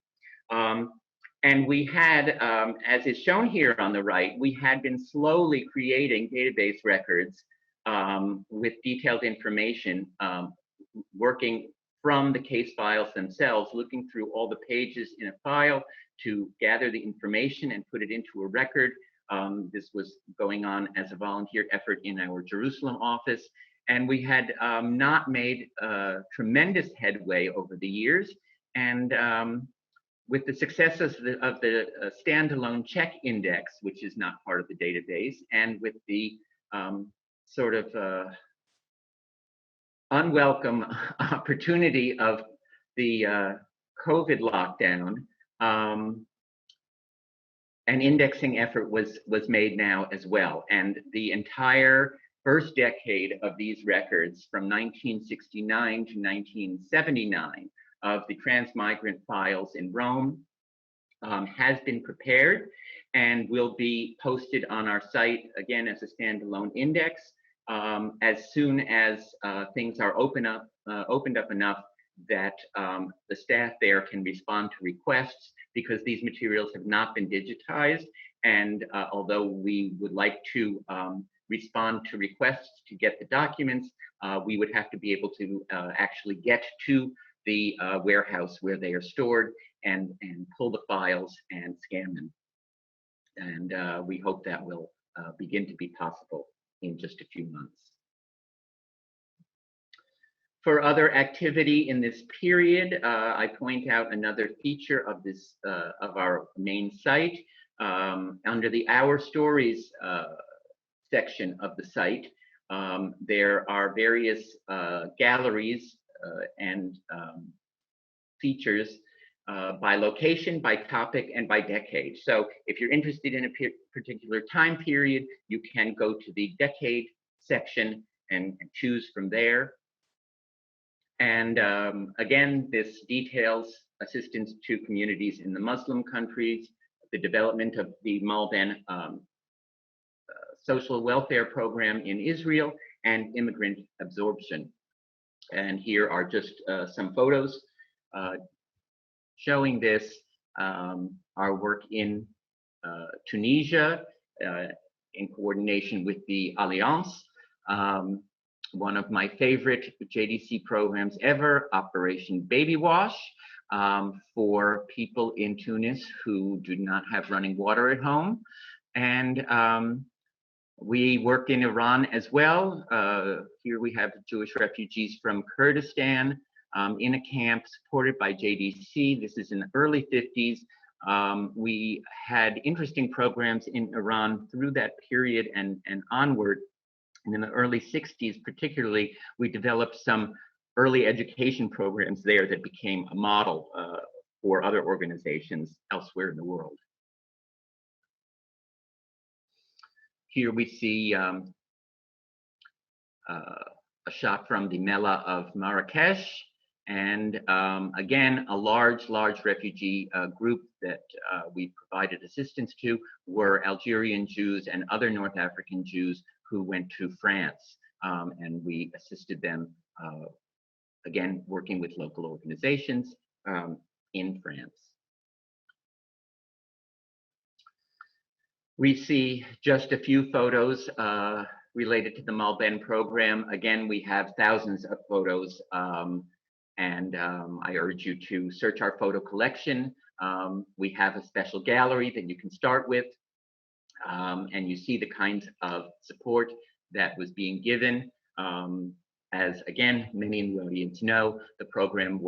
And we had, as is shown here on the right, we had been slowly creating database records with detailed information, working from the case files themselves, looking through all the pages in a file to gather the information and put it into a record. This was going on as a volunteer effort in our Jerusalem office. And we had not made tremendous headway over the years. And with the success of the standalone Czech index, which is not part of the database, and with the sort of unwelcome opportunity of the COVID lockdown, an indexing effort was made now as well. And the entire first decade of these records, from 1969 to 1979, of the transmigrant files in Rome has been prepared and will be posted on our site again as a standalone index as soon as things are opened up enough that the staff there can respond to requests, because these materials have not been digitized. And although we would like to respond to requests to get the documents, we would have to be able to actually get to the warehouse where they are stored and pull the files and scan them. And we hope that will begin to be possible in just a few months. For other activity in this period, I point out another feature of this of our main site. Under the Our Stories section of the site, there are various galleries and features by location, by topic, and by decade. So if you're interested in a particular time period, you can go to the decade section and choose from there. And again, this details assistance to communities in the Muslim countries, the development of the Malben social welfare program in Israel, and immigrant absorption. And here are just some photos showing this, our work in Tunisia in coordination with the Alliance. One of my favorite JDC programs ever, Operation Baby Wash, for people in Tunis who do not have running water at home. And we work in Iran as well. Here we have Jewish refugees from Kurdistan in a camp supported by JDC. This is in the early 50s. We had interesting programs in Iran through that period and onward. And in the early 60s, particularly, we developed some early education programs there that became a model for other organizations elsewhere in the world. Here we see a shot from the Mellah of Marrakesh, and again, a large refugee group that we provided assistance to were Algerian Jews and other North African Jews who went to France, and we assisted them, again, working with local organizations in France. We see just a few photos related to the Malben program. Again, we have thousands of photos, and I urge you to search our photo collection. We have a special gallery that you can start with, and you see the kinds of support that was being given. As again, many in the audience know, the program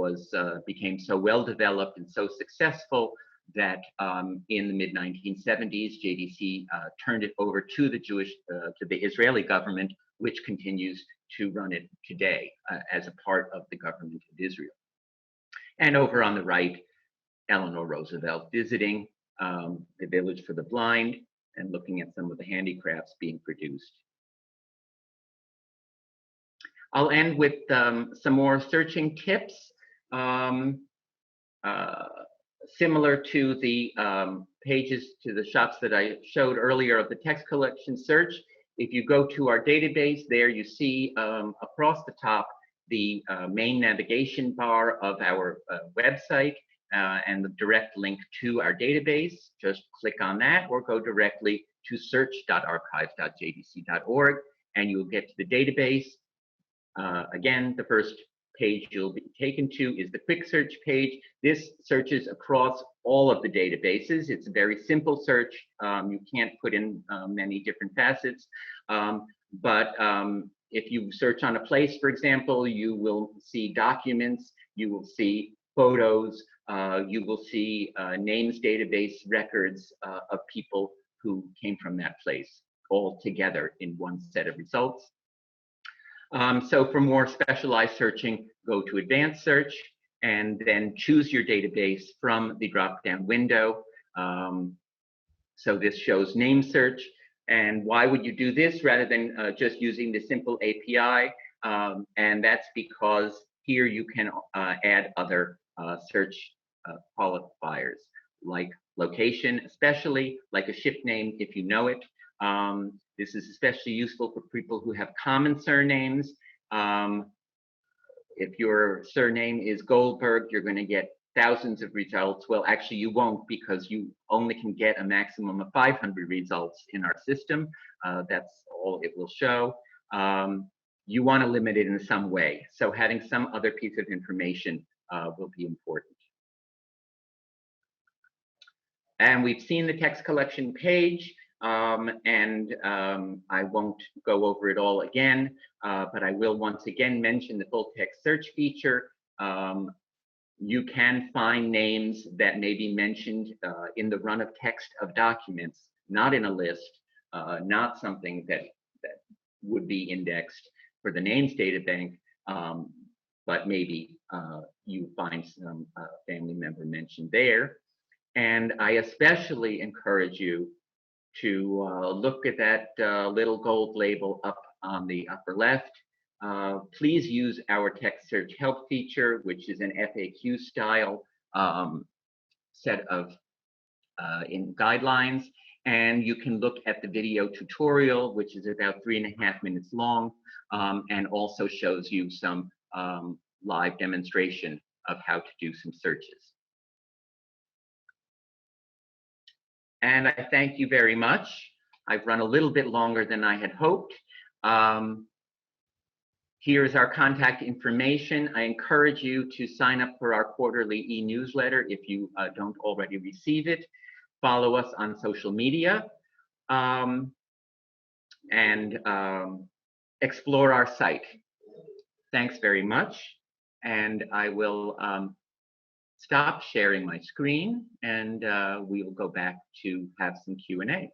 became so well developed and so successful that in the mid-1970s, JDC turned it over to the Israeli government, which continues to run it today as a part of the government of Israel. And over on the right, Eleanor Roosevelt visiting the Village for the Blind and looking at some of the handicrafts being produced. I'll end with some more searching tips. Similar to the pages, to the shots that I showed earlier of the text collection search, if you go to our database, there you see across the top the main navigation bar of our website and the direct link to our database. Just click on that or go directly to search.archives.jdc.org and you'll get to the database. Again, the first page you'll be taken to is the quick search page. This searches across all of the databases. It's a very simple search. You can't put in many different facets, but if you search on a place, for example, you will see documents, you will see photos, you will see names database records of people who came from that place all together in one set of results. So for more specialized searching, go to advanced search and then choose your database from the drop-down window. So this shows name search. And why would you do this rather than just using the simple API? And that's because here you can add other search qualifiers like location, especially like a ship name if you know it. This is especially useful for people who have common surnames. If your surname is Goldberg, you're going to get thousands of results. Well, actually you won't, because you only can get a maximum of 500 results in our system. That's all it will show. You want to limit it in some way. So having some other piece of information will be important. And we've seen the text collection page, and I won't go over it all again, but I will once again mention the full text search feature. You can find names that may be mentioned in the run of text of documents, not in a list, not something that would be indexed for the names data bank, but maybe you find some family member mentioned there. And I especially encourage you to look at that little gold label up on the upper left. Please use our text search help feature, which is an FAQ style set of guidelines. And you can look at the video tutorial, which is about 3.5 minutes long, and also shows you some live demonstration of how to do some searches. And I thank you very much. I've run a little bit longer than I had hoped. Here's our contact information. I encourage you to sign up for our quarterly e-newsletter if you don't already receive it. Follow us on social media, and explore our site. Thanks very much. And I will stop sharing my screen, and we will go back to have some Q&A.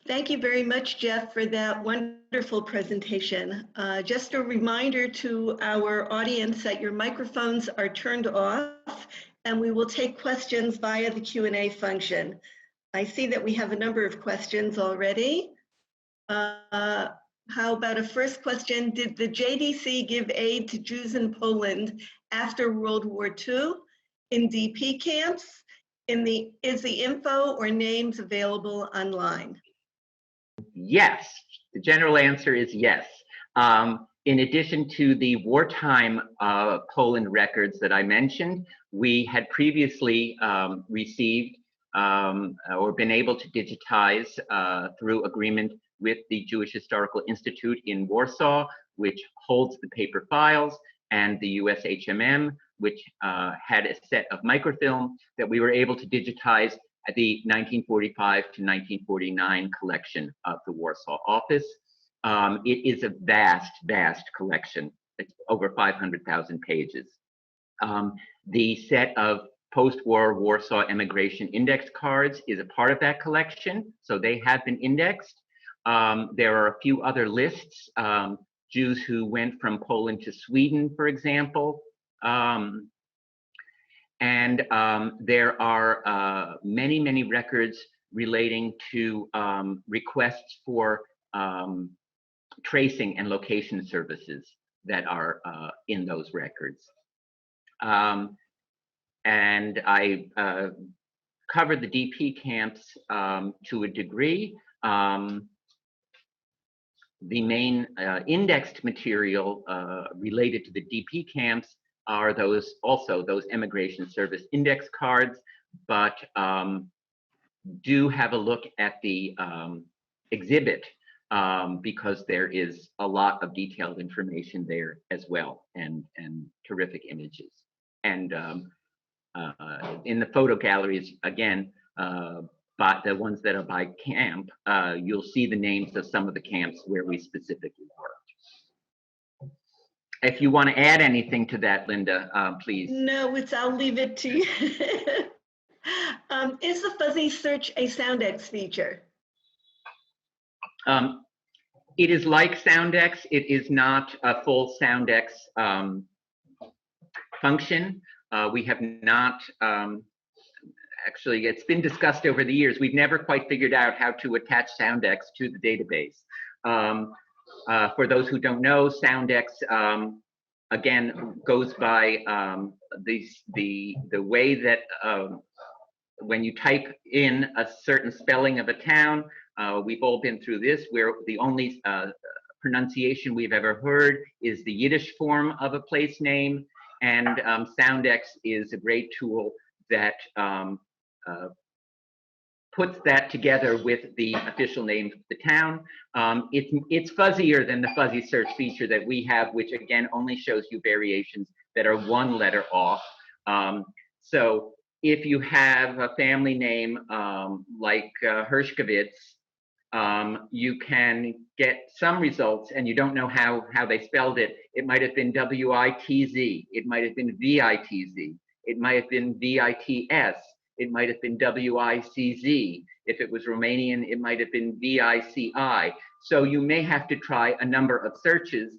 Thank you very much, Jeff, for that wonderful presentation. Just a reminder to our audience that your microphones are turned off, and we will take questions via the Q&A function. I see that we have a number of questions already. How about a first question? Did the JDC give aid to Jews in Poland after World War II in DP camps? Is the info or names available online? Yes, the general answer is yes. In addition to the wartime Poland records that I mentioned, we had previously received or been able to digitize through agreement with the Jewish Historical Institute in Warsaw, which holds the paper files, and the US HMM, which had a set of microfilm that we were able to digitize at the 1945 to 1949 collection of the Warsaw office. It is a vast, vast collection. It's over 500,000 pages. The set of post-war Warsaw immigration index cards is a part of that collection, so they have been indexed. There are a few other lists, Jews who went from Poland to Sweden, for example. And there are many, many records relating to requests for tracing and location services that are in those records. And I covered the DP camps to a degree. The main indexed material related to the DP camps are those immigration service index cards, but do have a look at the exhibit because there is a lot of detailed information there as well, and terrific images. And in the photo galleries, again, but the ones that are by camp, you'll see the names of some of the camps where we specifically worked. If you want to add anything to that, Linda, please. No, I'll leave it to you. Is the fuzzy search a SoundX feature? It is like SoundX. It is not a full SoundX function. We have not, actually, it's been discussed over the years. We've never quite figured out how to attach SoundX to the database. For those who don't know, SoundX, again, goes by the way that when you type in a certain spelling of a town, we've all been through this, where the only pronunciation we've ever heard is the Yiddish form of a place name, and SoundX is a great tool that puts that together with the official name of the town. It's fuzzier than the fuzzy search feature that we have, which again only shows you variations that are one letter off. So if you have a family name like Hershkovitz, you can get some results and you don't know how they spelled it. It might have been W-I-T-Z. It might have been V-I-T-Z. It might have been V-I-T-S. It might have been W-I-C-Z. If it was Romanian, it might have been V-I-C-I. So you may have to try a number of searches.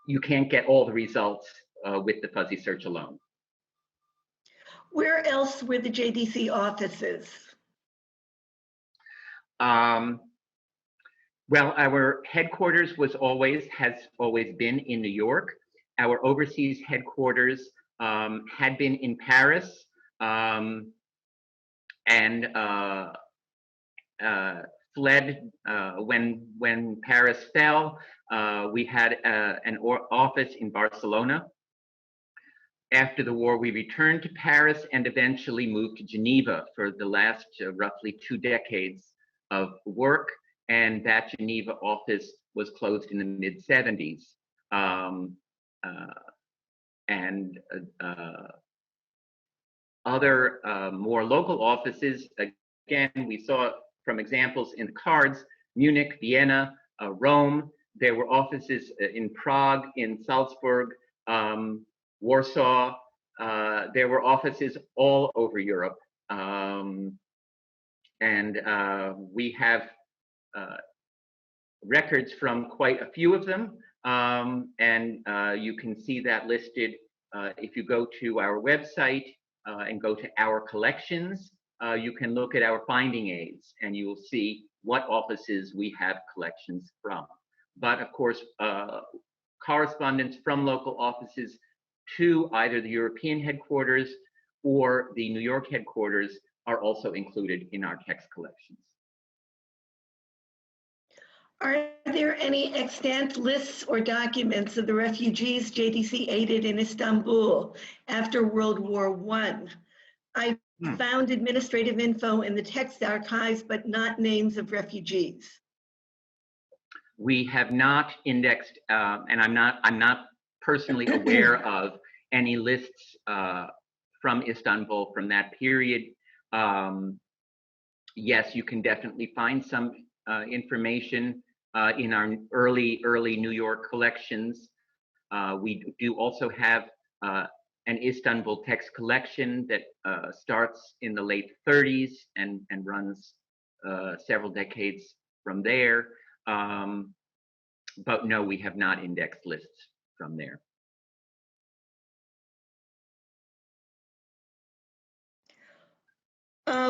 You can't get all the results with the fuzzy search alone. Where else were the JDC offices? Well, our headquarters has always been in New York. Our overseas headquarters had been in Paris and fled when Paris fell. We had an office in Barcelona. After the war, we returned to Paris and eventually moved to Geneva for the last roughly 2 decades of work. And that Geneva office was closed in the mid-70s. Other more local offices, again, we saw from examples in the cards, Munich, Vienna, Rome. There were offices in Prague, in Salzburg, Warsaw. There were offices all over Europe. We have records from quite a few of them. You can see that listed if you go to our website and go to our collections. You can look at our finding aids and you will see what offices we have collections from. But of course, correspondence from local offices to either the European headquarters or the New York headquarters are also included in our text collections. Are there any extant lists or documents of the refugees JDC aided in Istanbul after World War I? I found administrative info in the text archives, but not names of refugees. We have not indexed, and I'm not personally aware of any lists from Istanbul from that period. Yes, you can definitely find some information in our early New York collections. We do also have an Istanbul text collection that starts in the late 30s and runs several decades from there. But no, we have not indexed lists from there.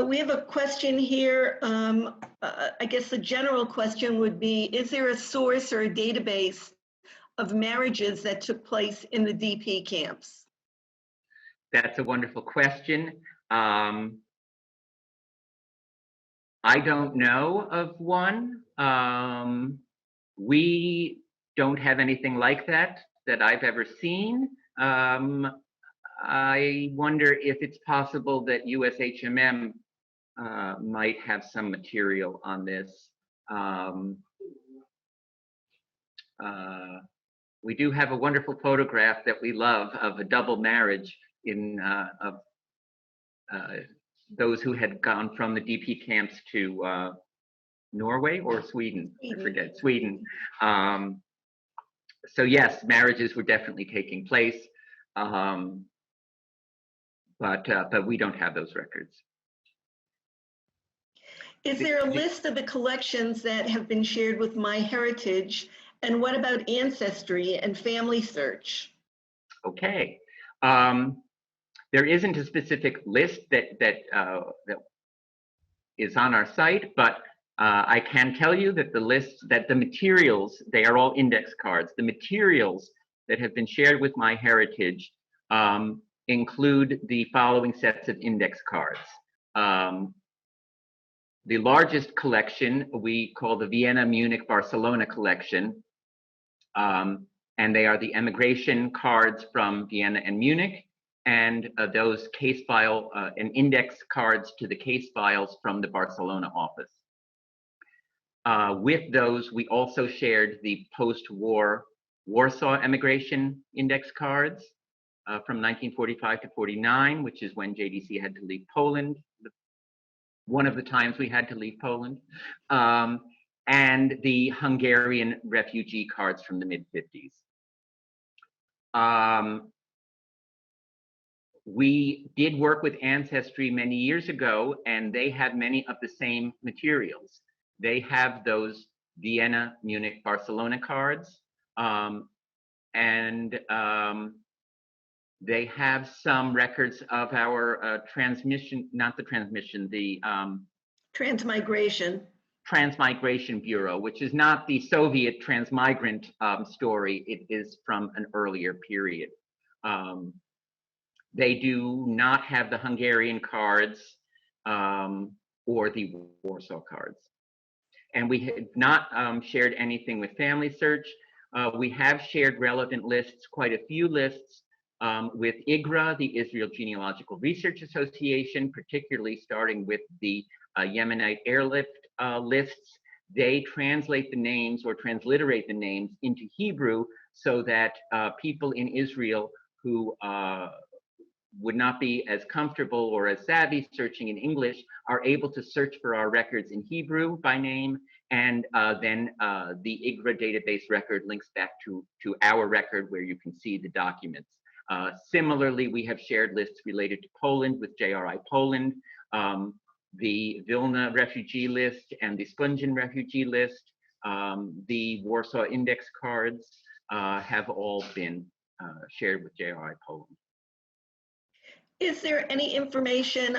We have a question here. I guess the general question would be, is there a source or a database of marriages that took place in the DP camps? That's a wonderful question. I don't know of one. We don't have anything like that I've ever seen. I wonder if it's possible that USHMM might have some material on this. We do have a wonderful photograph that we love of a double marriage of those who had gone from the DP camps to Norway or Sweden, I forget, Sweden. So yes, marriages were definitely taking place. But we don't have those records. Is there a list of the collections that have been shared with MyHeritage? And what about Ancestry and Family Search? Okay. There isn't a specific list that is on our site, but I can tell you that the materials, they are all index cards. The materials that have been shared with MyHeritage include the following sets of index cards. The largest collection we call the Vienna, Munich, Barcelona collection. And they are the emigration cards from Vienna and Munich, and those case file and index cards to the case files from the Barcelona office. With those, we also shared the post-war Warsaw Emigration Index cards from 1945 to 49, which is when JDC had to leave Poland, one of the times we had to leave Poland, and the Hungarian refugee cards from the mid-50s. We did work with Ancestry many years ago, and they have many of the same materials. They have those Vienna, Munich, Barcelona cards, and they have some records of our transmission, not the transmission, the Transmigration Bureau, which is not the Soviet transmigrant story. It is from an earlier period. They do not have the Hungarian cards or the Warsaw cards. And we have not shared anything with Family Search. We have shared relevant lists, quite a few lists, with IGRA, the Israel Genealogical Research Association, particularly starting with the Yemenite Airlift lists. They translate the names or transliterate the names into Hebrew so that people in Israel who would not be as comfortable or as savvy searching in English are able to search for our records in Hebrew by name, and then the IGRA database record links back to our record where you can see the documents. Similarly, we have shared lists related to Poland with JRI Poland, the Vilna refugee list and the Spungen refugee list, the Warsaw Index cards have all been shared with JRI Poland. Is there any information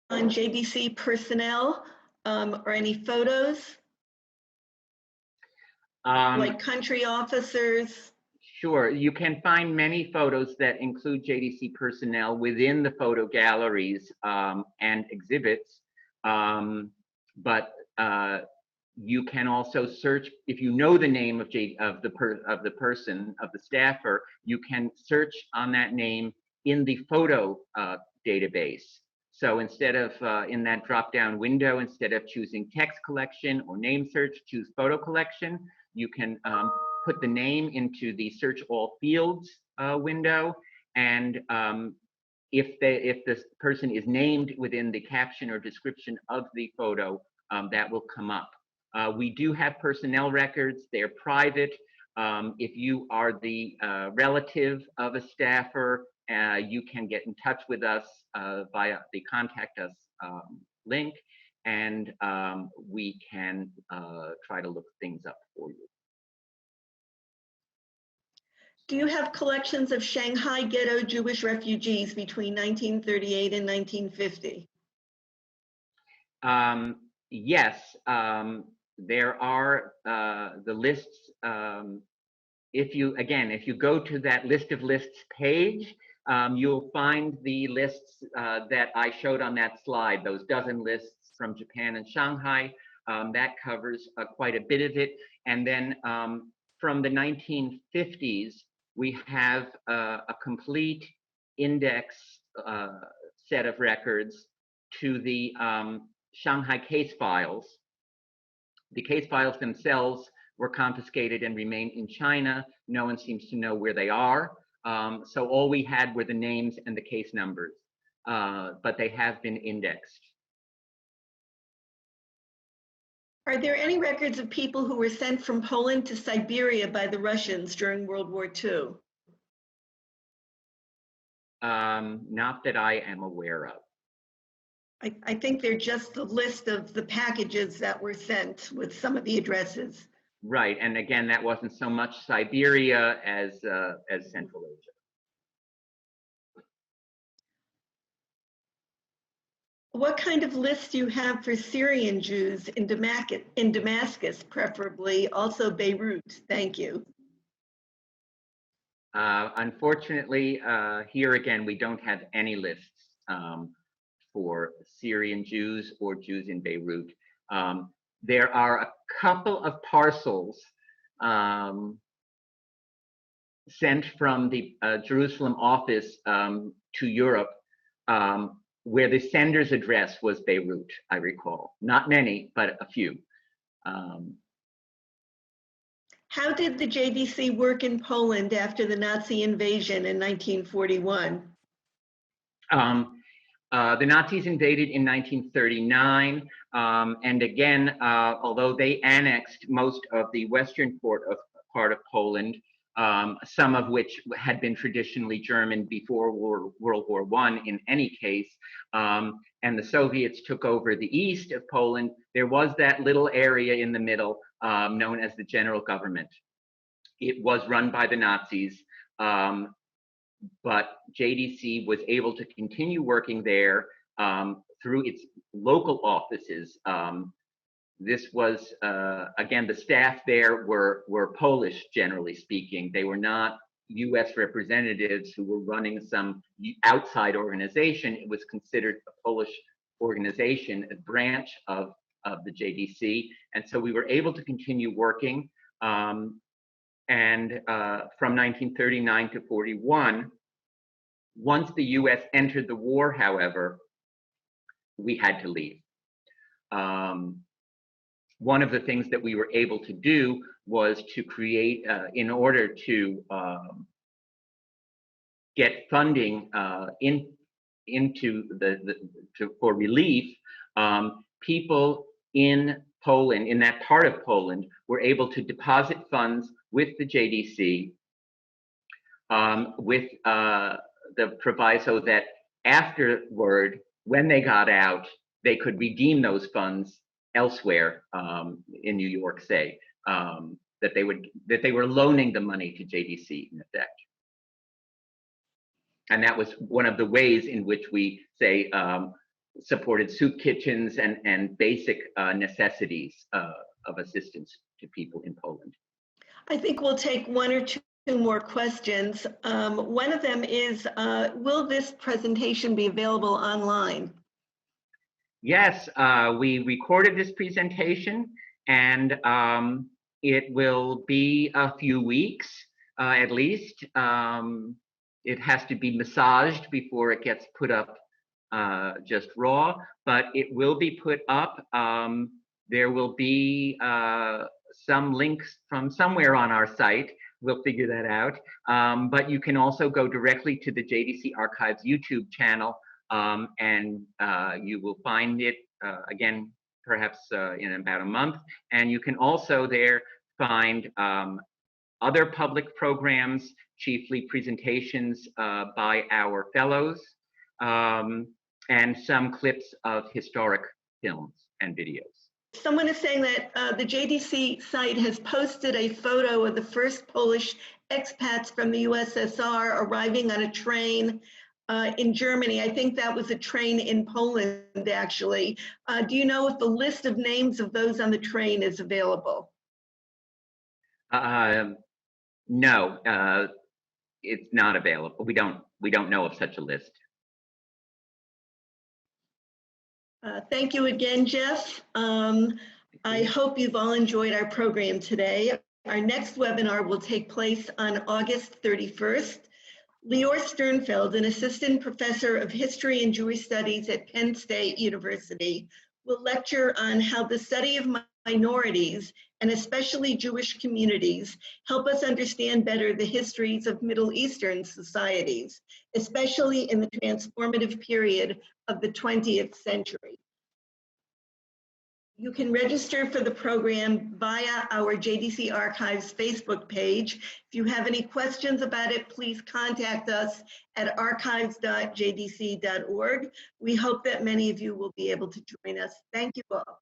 on JDC personnel or any photos? Like country officers? Sure, you can find many photos that include JDC personnel within the photo galleries and exhibits, but you can also search, if you know the name of the person, of the staffer, you can search on that name in the photo database. So instead of in that drop-down window, instead of choosing text collection or name search, choose photo collection. You can put the name into the search all fields window, and if this person is named within the caption or description of the photo, that will come up. We do have personnel records. They're private. If you are the relative of a staffer, you can get in touch with us via the Contact Us link, and we can try to look things up for you. Do you have collections of Shanghai ghetto Jewish refugees between 1938 and 1950? Yes, there are the lists. If you go to that list of lists page, you'll find the lists that I showed on that slide, those dozen lists from Japan and Shanghai. That covers quite a bit of it. And then from the 1950s, we have a complete index set of records to the Shanghai case files. The case files themselves were confiscated and remain in China. No one seems to know where they are. So all we had were the names and the case numbers, but they have been indexed. Are there any records of people who were sent from Poland to Siberia by the Russians during World War II? Not that I am aware of. I think they're just the list of the packages that were sent with some of the addresses. Right, and again, that wasn't so much Siberia as Central Asia. What kind of list do you have for Syrian Jews in Damascus, preferably also Beirut? Thank you. Unfortunately, here again, we don't have any lists for Syrian Jews or Jews in Beirut. There are a couple of parcels sent from the Jerusalem office to Europe where the sender's address was Beirut, I recall. Not many, but a few. How did the JDC work in Poland after the Nazi invasion in 1941? The Nazis invaded in 1939, and again, although they annexed most of the western part of Poland, some of which had been traditionally German before World War I in any case, and the Soviets took over the east of Poland, there was that little area in the middle known as the general government. It was run by the Nazis, but JDC was able to continue working there through its local offices. This was, again, the staff there were Polish, generally speaking. They were not US representatives who were running some outside organization. It was considered a Polish organization, a branch of the JDC. And so we were able to continue working. And from 1939 to 41, once the US entered the war, however, we had to leave. One of the things that we were able to do was to create, in order to get funding for relief, people in Poland, in that part of Poland, were able to deposit funds with the JDC with the proviso that afterward, when they got out, they could redeem those funds elsewhere in New York, say, that they were loaning the money to JDC in effect. And that was one of the ways in which we, say, supported soup kitchens and basic necessities of assistance to people in Poland. I think we'll take one or two more questions. One of them is, will this presentation be available online? Yes, we recorded this presentation, and it will be a few weeks at least. It has to be massaged before it gets put up just raw, but it will be put up. There will be some links from somewhere on our site. We'll figure that out. But you can also go directly to the JDC Archives YouTube channel, and you will find it again, perhaps in about a month. And you can also there find other public programs, chiefly presentations by our fellows, and some clips of historic films and videos. Someone is saying that the JDC site has posted a photo of the first Polish expats from the USSR arriving on a train in Germany. I think that was a train in Poland, actually. Do you know if the list of names of those on the train is available? No, it's not available. We don't know of such a list. Thank you again, Jeff. I hope you've all enjoyed our program today. Our next webinar will take place on August 31st. Lior Sternfeld, an assistant professor of history and Jewish studies at Penn State University, will lecture on how the study of minorities, and especially Jewish communities, help us understand better the histories of Middle Eastern societies, especially in the transformative period of the 20th century. You can register for the program via our JDC Archives Facebook page. If you have any questions about it, please contact us at archives.jdc.org. We hope that many of you will be able to join us. Thank you all.